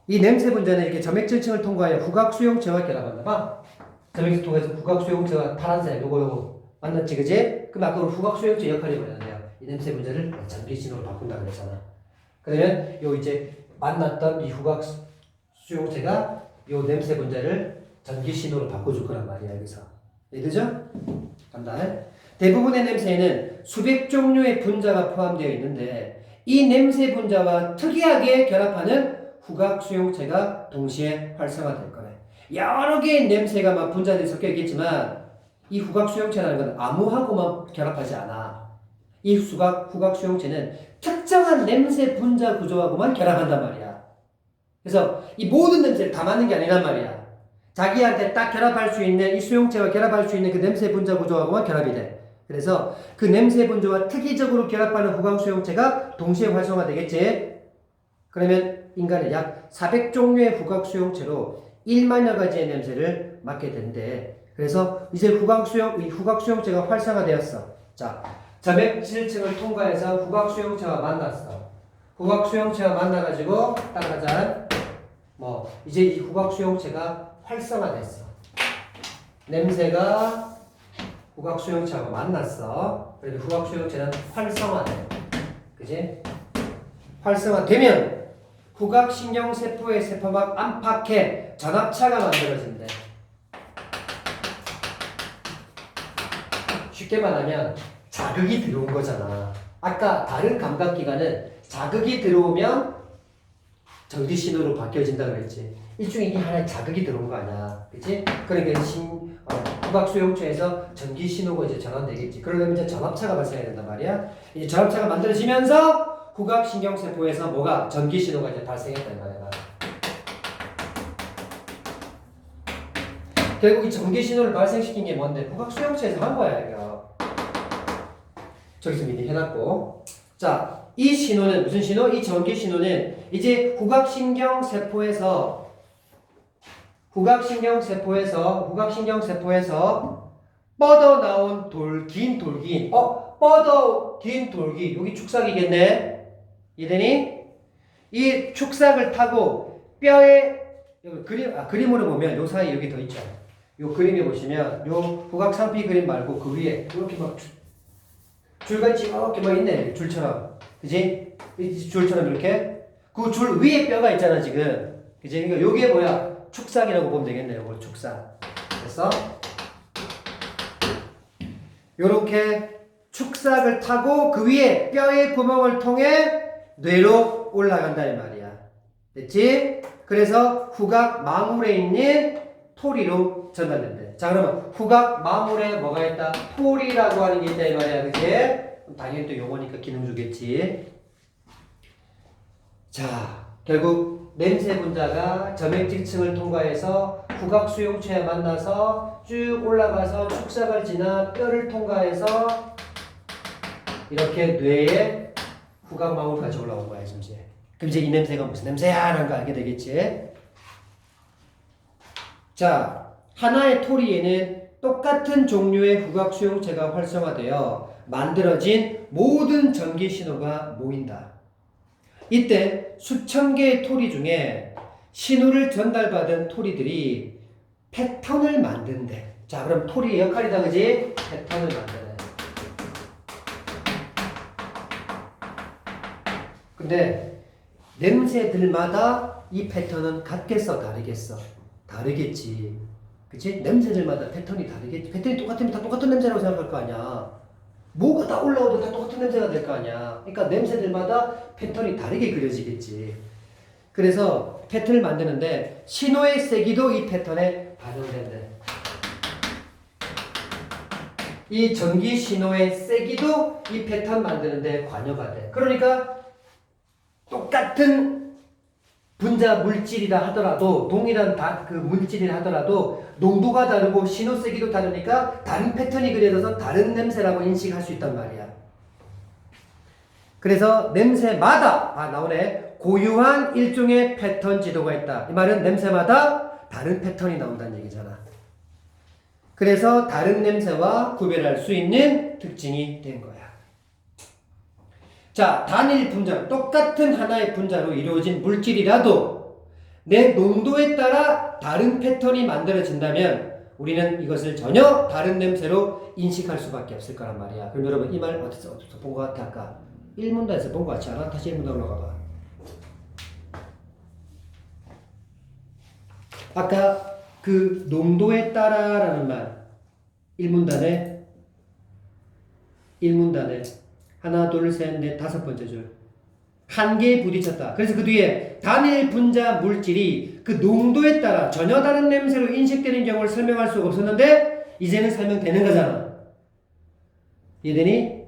이 냄새 분자는 이렇게 점액질층을 통과하여 후각 수용체와 결합한다 봐. 점액질 통해서 후각 수용체와 파란색 요거 만났지, 그지? 그럼 아까 우리 후각 수용체 역할이 뭐냐면요. 이 냄새 분자를 전기 신호로 바꾼다 그랬잖아. 그러면 요 이제 만났던 이 후각 수용체가 요 냄새 분자를 전기 신호로 바꿔줄 거란 말이야, 여기서. 이해되죠? 간다. 대부분의 냄새에는 수백 종류의 분자가 포함되어 있는데 이 냄새 분자와 특이하게 결합하는 후각 수용체가 동시에 활성화될 거네. 여러 개의 냄새가 막 분자들이 섞여 있겠지만 이 후각 수용체라는 건 아무하고만 결합하지 않아. 이 후각 수용체는 특정한 냄새 분자 구조하고만 결합한단 말이야. 그래서 이 모든 냄새를 다 맞는 게 아니란 말이야. 자기한테 딱 결합할 수 있는 이 수용체와 결합할 수 있는 그 냄새 분자 구조하고만 결합이 돼. 그래서 그 냄새 분자와 특이적으로 결합하는 후각 수용체가 동시에 활성화되겠지. 그러면 인간은 약 400종류의 후각 수용체로 1만여 가지의 냄새를 맡게 된대. 그래서 이제 후각 수용체가 활성화되었어. 자, 점액질층을 통과해서 후각 수용체와 만났어. 후각 수용체와 만나가지고 따라가자. 이제 이 후각 수용체가 활성화됐어. 냄새가 후각 수용체하고 만났어. 그래서 후각 수용체는 활성화돼. 그지? 활성화되면 후각신경세포의 세포막 안팎에 전압차가 만들어진대. 쉽게 말하면 자극이 들어온 거잖아. 아까 다른 감각기관은 자극이 들어오면 전기신호로 바뀌어진다 그랬지. 일종의 이게 하나의 자극이 들어온 거 아니야. 그치? 그러니까 후각수용체에서 전기신호가 이제 전환되겠지. 그러려면 이제 전압차가 발생해야 된단 말이야. 이제 전압차가 만들어지면서 후각신경세포에서 뭐가 전기신호가 이제 발생했단 말이야. 결국 이 전기신호를 발생시킨 게 뭔데? 후각수용체에서 한 거야, 이거. 저기서 미리 해놨고. 자, 이 신호는 무슨 신호? 이 전기신호는 이제 후각신경세포에서 뻗어나온 긴 돌기. 긴 돌기. 여기 축삭이겠네. 이해되니? 이 축삭을 타고 뼈에, 여기 그림으로 보면 요 사이 여기 더 있죠. 요 그림에 보시면 요 후각상피 그림 말고 그 위에 이렇게 막 줄같이 이렇게 막 있네. 줄처럼. 그지? 줄처럼 이렇게. 그 줄 위에 뼈가 있잖아, 지금. 그지? 그러니까 요게 뭐야? 축삭이라고 보면 되겠네요. 요거 축삭. 그래서 요렇게 축삭을 타고 그 위에 뼈의 구멍을 통해 뇌로 올라간다 이 말이야. 됐지? 그래서 후각 망울에 있는 토리로 전달된대. 자, 그러면 후각 망울에 뭐가 있다? 토리라고 하는 게 있다 이 말이야. 그치? 당연히 또 용어니까 기능 주겠지. 자, 결국 냄새 분자가 점액지층을 통과해서 후각 수용체에 만나서 쭉 올라가서 축삭을 지나 뼈를 통과해서 이렇게 뇌에 후각 망울까지 올라온 거야, 이제. 그럼 이제 이 냄새가 무슨 냄새야? 라는 거 알게 되겠지. 자, 하나의 토리에는 똑같은 종류의 후각 수용체가 활성화되어 만들어진 모든 전기 신호가 모인다. 이때 수천 개의 토리 중에 신호를 전달받은 토리들이 패턴을 만든대. 자, 그럼 토리의 역할이다, 그지? 패턴을 만드네. 근데 냄새들마다 이 패턴은 같겠어, 다르겠어? 다르겠지. 그치? 냄새들마다 패턴이 다르겠지. 패턴이 똑같으면 다 똑같은 냄새라고 생각할 거 아니야. 뭐가 다 올라오도 다 똑같은 냄새가 될 거 아니야. 그러니까 냄새들마다 패턴이 다르게 그려지겠지. 그래서 패턴을 만드는데 신호의 세기도 이 패턴에 반영된대. 이 전기 신호의 세기도 이 패턴 만드는데 관여가 돼. 그러니까 똑같은 분자 물질이라 하더라도 동일한 그 물질이라 하더라도 농도가 다르고 신호 세기도 다르니까 다른 패턴이 그려져서 다른 냄새라고 인식할 수 있단 말이야. 그래서 냄새마다 나오네. 고유한 일종의 패턴 지도가 있다. 이 말은 냄새마다 다른 패턴이 나온다는 얘기잖아. 그래서 다른 냄새와 구별할 수 있는 특징이 된 거야. 자, 단일 분자, 똑같은 하나의 분자로 이루어진 물질이라도 내 농도에 따라 다른 패턴이 만들어진다면 우리는 이것을 전혀 다른 냄새로 인식할 수밖에 없을 거란 말이야. 그럼 여러분 이 말 어디서 본 것 같아? 아까 1문단에서 본 것 같지 않아? 다시 1문단 올라가 봐. 아까 그 농도에 따라라는 말 1문단에 하나 둘 셋 넷 다섯 번째 줄 한계에 부딪혔다. 그래서 그 뒤에 단일 분자 물질이 그 농도에 따라 전혀 다른 냄새로 인식되는 경우를 설명할 수가 없었는데 이제는 설명되는 거잖아. 이해되니?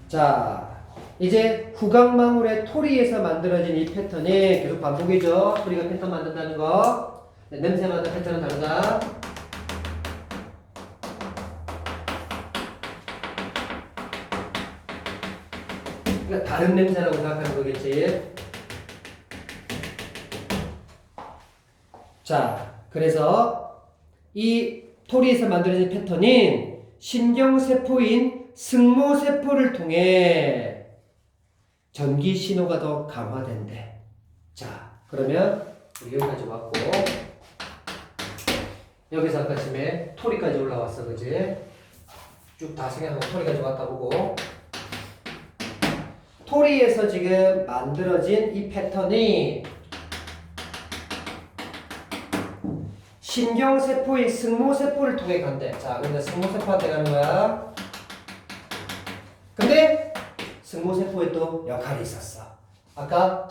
자, 이제 후각망울의 토리에서 만들어진 이 패턴이 계속 반복이죠. 토리가 패턴 만든다는 거. 네, 냄새마다 패턴은 다르다. 그러니까 다른 냄새라고 생각하는 거겠지. 자, 그래서 이 토리에서 만들어진 패턴인 신경세포인 승모세포를 통해 전기 신호가 더 강화된대. 자, 그러면 우리 여기까지 왔고 여기서 아까쯤에 토리까지 올라왔어, 그지? 쭉 다 생각하고 토리까지 왔다 보고 토리에서 지금 만들어진 이 패턴이 신경세포인 승모세포를 통해 간대. 자, 그런데 승모세포한테 가는 거야. 근데 승모세포에 또 역할이 있었어. 아까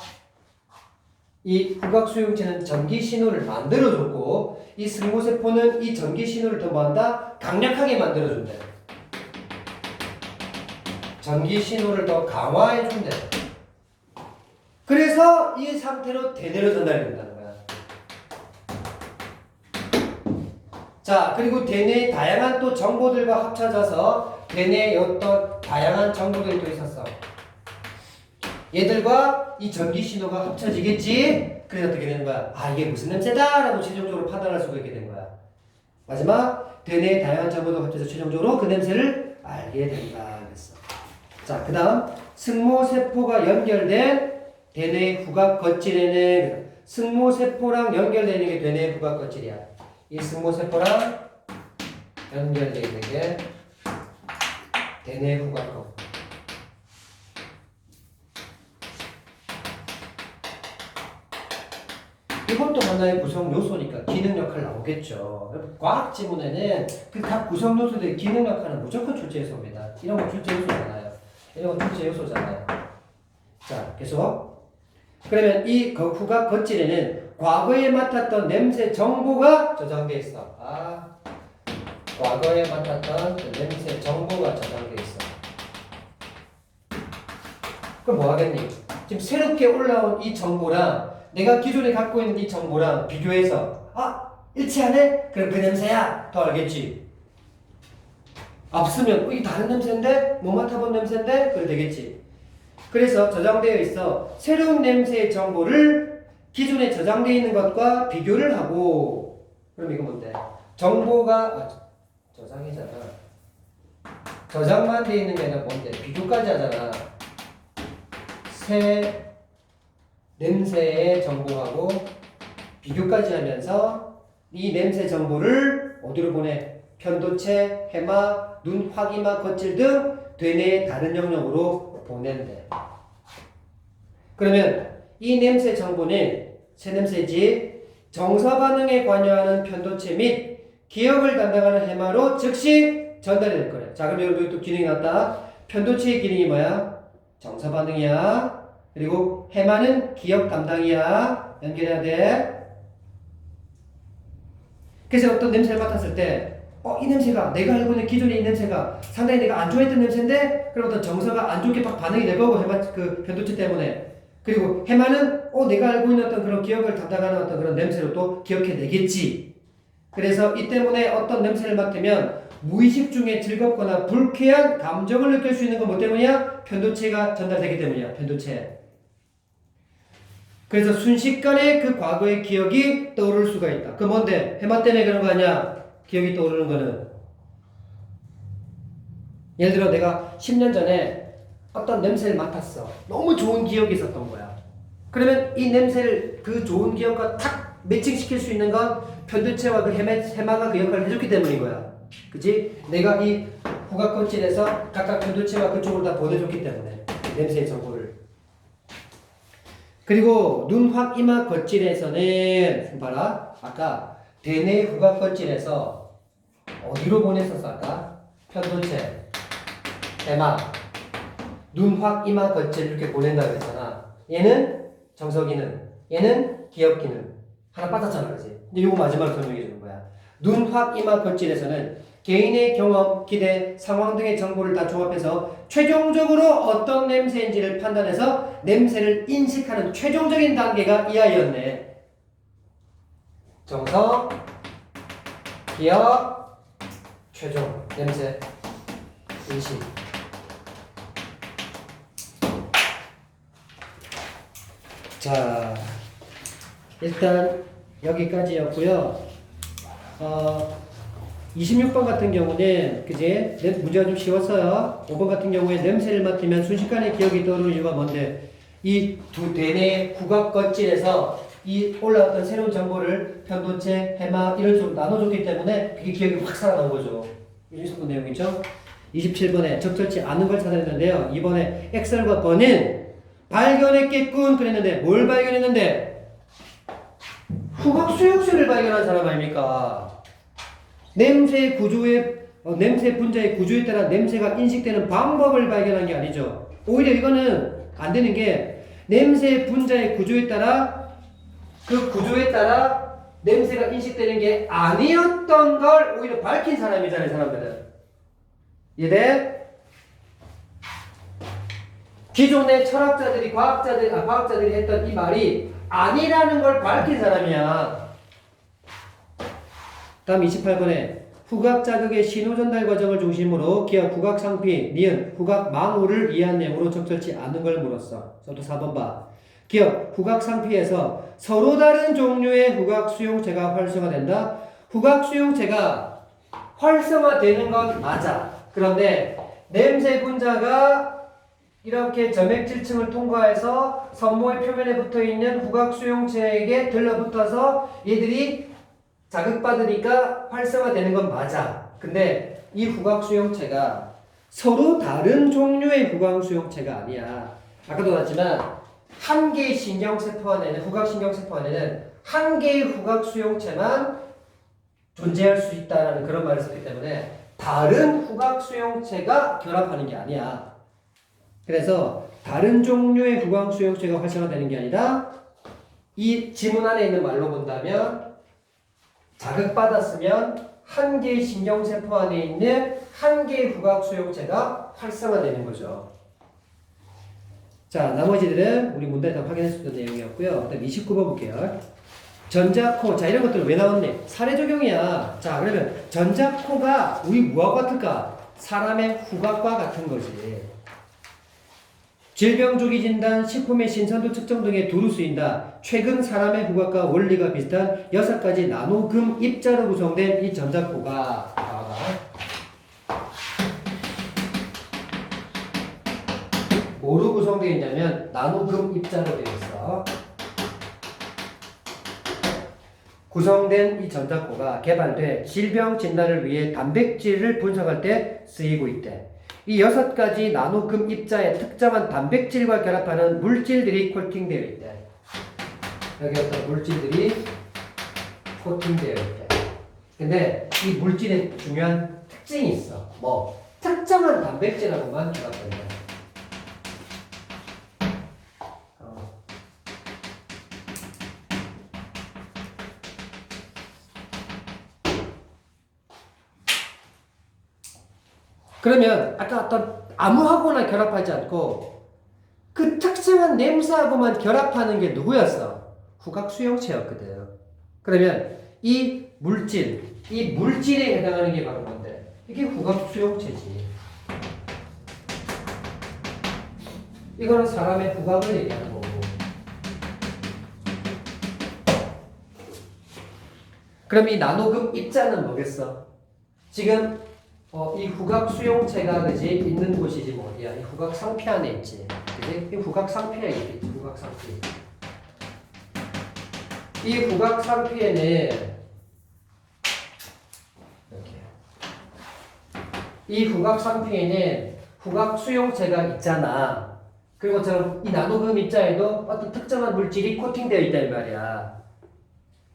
이 후각수용체는 전기신호를 만들어줬고 이 승모세포는 이 전기신호를 더 뭐한다? 강력하게 만들어준대. 전기신호를 더 강화해준대. 그래서 이 상태로 대뇌로 전달이 된다는 거야. 자, 그리고 대뇌의 다양한 또 정보들과 합쳐져서 대뇌에 어떤 다양한 정보들이 또 있었어. 얘들과 이 전기신호가 합쳐지겠지? 그래서 어떻게 되는 거야? 아, 이게 무슨 냄새다! 라고 최종적으로 판단할 수가 있게 된 거야. 마지막, 대뇌의 다양한 정보도 합쳐서 최종적으로 그 냄새를 알게 된다. 그랬어. 자, 그 다음, 승모세포가 연결된 대뇌 후각 거칠에는 승모세포랑 연결되는 게 대뇌 후각 거칠이야. 이 승모세포랑 연결되어 있는 게 대뇌 후각 거칠. 이것도 하나의 구성 요소니까 기능 역할 나오겠죠. 과학 지문에는 그 각 구성 요소들의 기능 역할은 무조건 출제 요소입니다. 이런 거 출제 요소잖아요. 이런 거 출제 요소잖아요. 자, 계속. 그러면 이 후각 거칠에는 과거에 맡았던 냄새 정보가 저장돼 있어. 과거에 맡았던 그 냄새 정보가 저장돼 있어. 그럼 뭐 하겠니? 지금 새롭게 올라온 이 정보랑 내가 기존에 갖고 있는 이 정보랑 비교해서 일치하네? 그럼 그 냄새야. 더 알겠지? 없으면 이게 다른 냄새인데? 못 맡아본 냄새인데? 그래 되겠지. 그래서 저장되어 있어. 새로운 냄새의 정보를 기존에 저장되어 있는 것과 비교를 하고 그럼 이거 뭔데? 정보가 저장이잖아. 저장만 되어 있는 게 아니라 뭔데? 비교까지 하잖아. 새 냄새의 정보하고 비교까지 하면서 이 냄새 정보를 어디로 보내? 편도체, 해마, 눈, 화기마, 거칠 등 되뇌의 다른 영역으로 보낸대. 그러면 이 냄새 정보는 새 냄새지 정서 반응에 관여하는 편도체 및 기억을 담당하는 해마로 즉시 전달이 될 거래. 자, 그럼 여러분 또 기능이 나왔다. 편도체의 기능이 뭐야? 정서 반응이야. 그리고 해마는 기억 담당이야. 연결해야 돼. 그래서 어떤 냄새를 맡았을 때 이 냄새가 내가 알고 있는 기존에 이 냄새가 상당히 내가 안 좋아했던 냄새인데 그럼 어떤 정서가 안 좋게 막 반응이 되고 해마 그 변도체 때문에 그리고 해마는 내가 알고 있는 어떤 그런 기억을 담당하는 어떤 그런 냄새로 또 기억해내겠지. 그래서 이 때문에 어떤 냄새를 맡으면 무의식 중에 즐겁거나 불쾌한 감정을 느낄 수 있는 건 뭐 때문이야? 편도체가 전달되기 때문이야. 편도체. 그래서 순식간에 그 과거의 기억이 떠오를 수가 있다. 그 뭔데? 해마 때문에 그런 거 아니야? 기억이 떠오르는 거는. 예를 들어 내가 10년 전에 어떤 냄새를 맡았어. 너무 좋은 기억이 있었던 거야. 그러면 이 냄새를 그 좋은 기억과 탁 매칭시킬 수 있는 건 편도체와 그 해마가 그 역할을 해줬기 때문인 거야. 그치? 내가 이 후각권질에서 각각 편도체와 그쪽을 다 보내줬기 때문에 냄새의 정보를. 그리고 눈확 이마 겉질에서는 봐라. 아까 대뇌 후각권질에서 어디로 보냈었어 아까? 편도체, 해마, 눈확 이마 겉질 이렇게 보낸다고 했잖아. 얘는 정서기능, 얘는 기억기능. 하나 빠졌잖아, 그지? 근데 요거 마지막으로 설명해 주는 거야. 눈확 이마 겉질에서는 개인의 경험, 기대, 상황 등의 정보를 다 조합해서 최종적으로 어떤 냄새인지를 판단해서 냄새를 인식하는 최종적인 단계가 이 아이였네. 정서, 기억, 최종, 냄새, 인식. 자, 일단 여기까지였고요. 26번 같은 경우는 그제 문제가 좀 쉬웠어요. 5번 같은 경우에 냄새를 맡으면 순식간에 기억이 떠오르는 이유가 뭔데 이 두 대뇌 후각겉질에서 이 올라왔던 새로운 정보를 편도체, 해마 이런 식으로 나눠줬기 때문에 그게 기억이 확 살아난 거죠. 26번 내용이죠. 27번에 적절치 않은 걸 찾아냈는데요. 이번에 엑셀과 번은 발견했겠군 그랬는데 뭘 발견했는데 후각 수용체를 발견한 사람 아닙니까? 냄새 구조의 냄새 분자의 구조에 따라 냄새가 인식되는 방법을 발견한 게 아니죠. 오히려 이거는 안 되는 게 냄새 분자의 구조에 따라 그 구조에 따라 냄새가 인식되는 게 아니었던 걸 오히려 밝힌 사람이잖아요, 이 사람들은. 이해돼? 기존의 철학자들이 과학자들이 했던 이 말이 아니라는 걸 밝힌 사람이야. 다음 28번에 후각 자극의 신호 전달 과정을 중심으로 기억 후각 상피, 니은 후각 망우를 이해한 내용으로 적절치 않은 걸 물었어. 또 4번 봐. 기억 후각 상피에서 서로 다른 종류의 후각 수용체가 활성화된다. 후각 수용체가 활성화되는 건 맞아. 그런데 냄새 분자가 이렇게 점액질층을 통과해서 선모의 표면에 붙어있는 후각 수용체에게 들러붙어서 얘들이 자극받으니까 활성화되는 건 맞아. 근데 이 후각 수용체가 서로 다른 종류의 후각 수용체가 아니야. 아까도 봤지만 한 개의 신경세포 안에는 후각 신경세포 안에는 한 개의 후각 수용체만 존재할 수 있다라는 그런 말을 썼기 때문에 다른 후각 수용체가 결합하는 게 아니야. 그래서 다른 종류의 후각 수용체가 활성화되는 게 아니라 이 지문 안에 있는 말로 본다면 자극받았으면 한 개의 신경세포 안에 있는 한 개의 후각 수용체가 활성화되는 거죠. 자, 나머지들은 우리 문단에 다 확인했었던 내용이었고요. 그다음 29번 볼게요. 전자코. 자, 이런 것들 왜 나왔니? 사례 적용이야. 자, 그러면 전자코가 우리 뭐하고 같을까? 사람의 후각과 같은 거지. 질병 조기 진단, 식품의 신선도 측정 등에 두루 쓰인다. 최근 사람의 후각과 원리가 비슷한 6가지 나노금 입자로 구성된 이 전자코가 뭐로 구성되어 있냐면 나노금 입자로 되어 있어. 구성된 이 전자코가 개발돼 질병 진단을 위해 단백질을 분석할 때 쓰이고 있대. 이 6가지 나노금 입자의 특정한 단백질과 결합하는 물질들이 코팅되어 있대. 여기 어떤 물질들이 코팅되어 있대. 근데 이 물질에 중요한 특징이 있어. 뭐? 특정한 단백질하고만 결합된다. 그러면 아까 어떤 아무하고나 결합하지 않고 그 특정한 냄새하고만 결합하는 게 누구였어? 후각 수용체였거든. 그러면 이 물질에 해당하는 게 바로 뭔데? 이게 후각 수용체지. 이거는 사람의 후각을 얘기하는 거고. 그럼 이 나노금 입자는 뭐겠어? 지금 이 후각 수용체가 그지 있는 곳이지 뭐 어디야? 이 후각 상피 안에 있지. 그지? 이 후각 상피에 있지. 후각 상피. 이 후각 상피에는 이렇게 이 후각 상피에는 후각 수용체가 있잖아. 그리고 저는 이 나노금 입자에도 어떤 특정한 물질이 코팅되어 있단 말이야.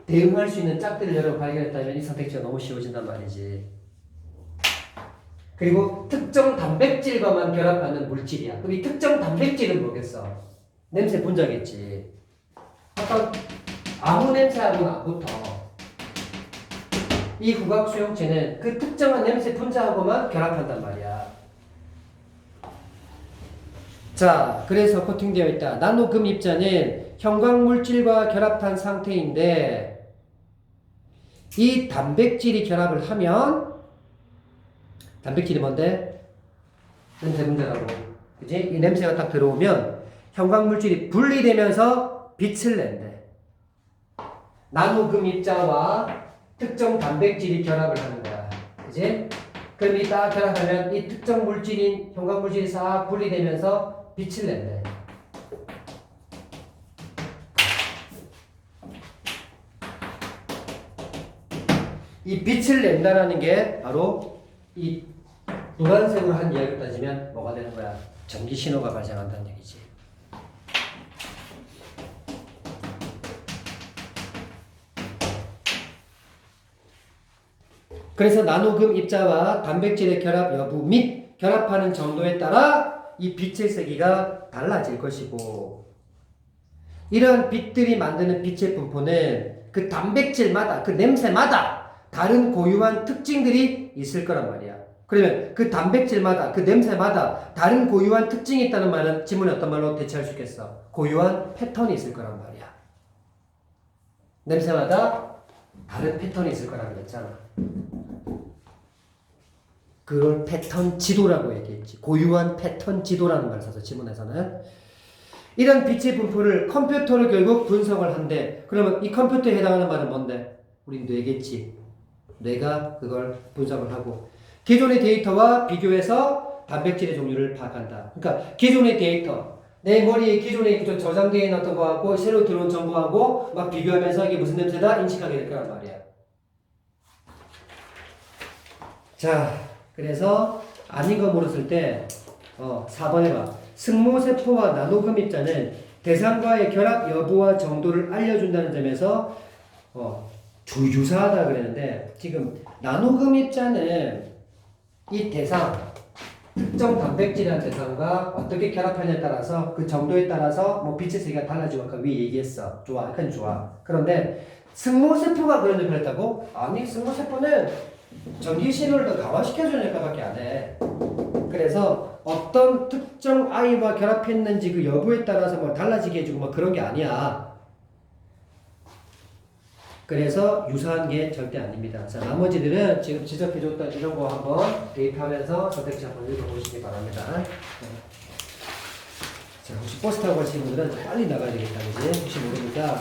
대응할 수 있는 짝들을 여러 발견했다면 이 선택지가 너무 쉬워진단 말이지. 그리고 특정 단백질과만 결합하는 물질이야. 그럼 이 특정 단백질은 뭐겠어? 냄새 분자겠지. 어떤 아무 냄새하고는 안 붙어. 이 후각 수용체는 그 특정한 냄새 분자하고만 결합한단 말이야. 자, 그래서 코팅되어 있다. 나노금 입자는 형광물질과 결합한 상태인데 이 단백질이 결합을 하면 단백질이 뭔데? 냄새 분자라고. 그지? 이 냄새가 딱 들어오면 형광물질이 분리되면서 빛을 낸대. 나노금 입자와 특정 단백질이 결합을 하는 거야. 그지? 그럼 이 딱 결합하면 이 특정 물질인 형광물질이 싹 분리되면서 빛을 낸대. 이 빛을 낸다라는 게 바로 이 노란색으로 한 이야기를 따지면 뭐가 되는 거야? 전기 신호가 발생한다는 얘기지. 그래서 나노금 입자와 단백질의 결합 여부 및 결합하는 정도에 따라 이 빛의 세기가 달라질 것이고, 이러한 빛들이 만드는 빛의 분포는 그 단백질마다, 그 냄새마다 다른 고유한 특징들이 있을 거란 말이야. 그러면 그 단백질마다, 그 냄새마다 다른 고유한 특징이 있다는 말은 지문에 어떤 말로 대체할 수 있겠어? 고유한 패턴이 있을 거란 말이야. 냄새마다 다른 패턴이 있을 거라고 했잖아. 그걸 패턴 지도라고 얘기했지. 고유한 패턴 지도라는 말 써서 지문에서는. 이런 빛의 분포를 컴퓨터로 결국 분석을 한대. 그러면 이 컴퓨터에 해당하는 말은 뭔데? 우리 뇌겠지. 뇌가 그걸 분석을 하고 기존의 데이터와 비교해서 단백질의 종류를 파악한다. 그러니까 기존의 데이터, 내 머리에 기존에 저장되어 있는 어떤 거하고 새로 들어온 정보하고 막 비교하면서 이게 무슨 냄새다 인식하게 될 거란 말이야. 자, 그래서 아닌 거 물었을 때 4번 해봐. 승모세포와 나노금 입자는 대상과의 결합 여부와 정도를 알려준다는 점에서 유사하다 그랬는데, 지금 나노금 입자는 이 대상, 특정 단백질이라는 대상과 어떻게 결합하냐에 따라서 그 정도에 따라서 뭐 빛의 세기가 달라지고 아까 위에 얘기했어. 좋아, 약간 좋아. 그런데 승모세포가 그런 역할을 했다고? 아니, 승모세포는 전기 신호를 더 강화시켜주는 역할밖에 안 해. 그래서 어떤 특정 아이와 결합했는지 그 여부에 따라서 뭐 달라지게 해주고 뭐 그런 게 아니야. 그래서 유사한 게 절대 아닙니다. 자, 나머지들은 지금 지적해줬던 이런 거 한번 대입하면서 선택지 한번 읽어보시기 바랍니다. 자, 혹시 버스 타고 가시는 분들은 빨리 나가야 되겠다, 그지? 혹시 모르니까.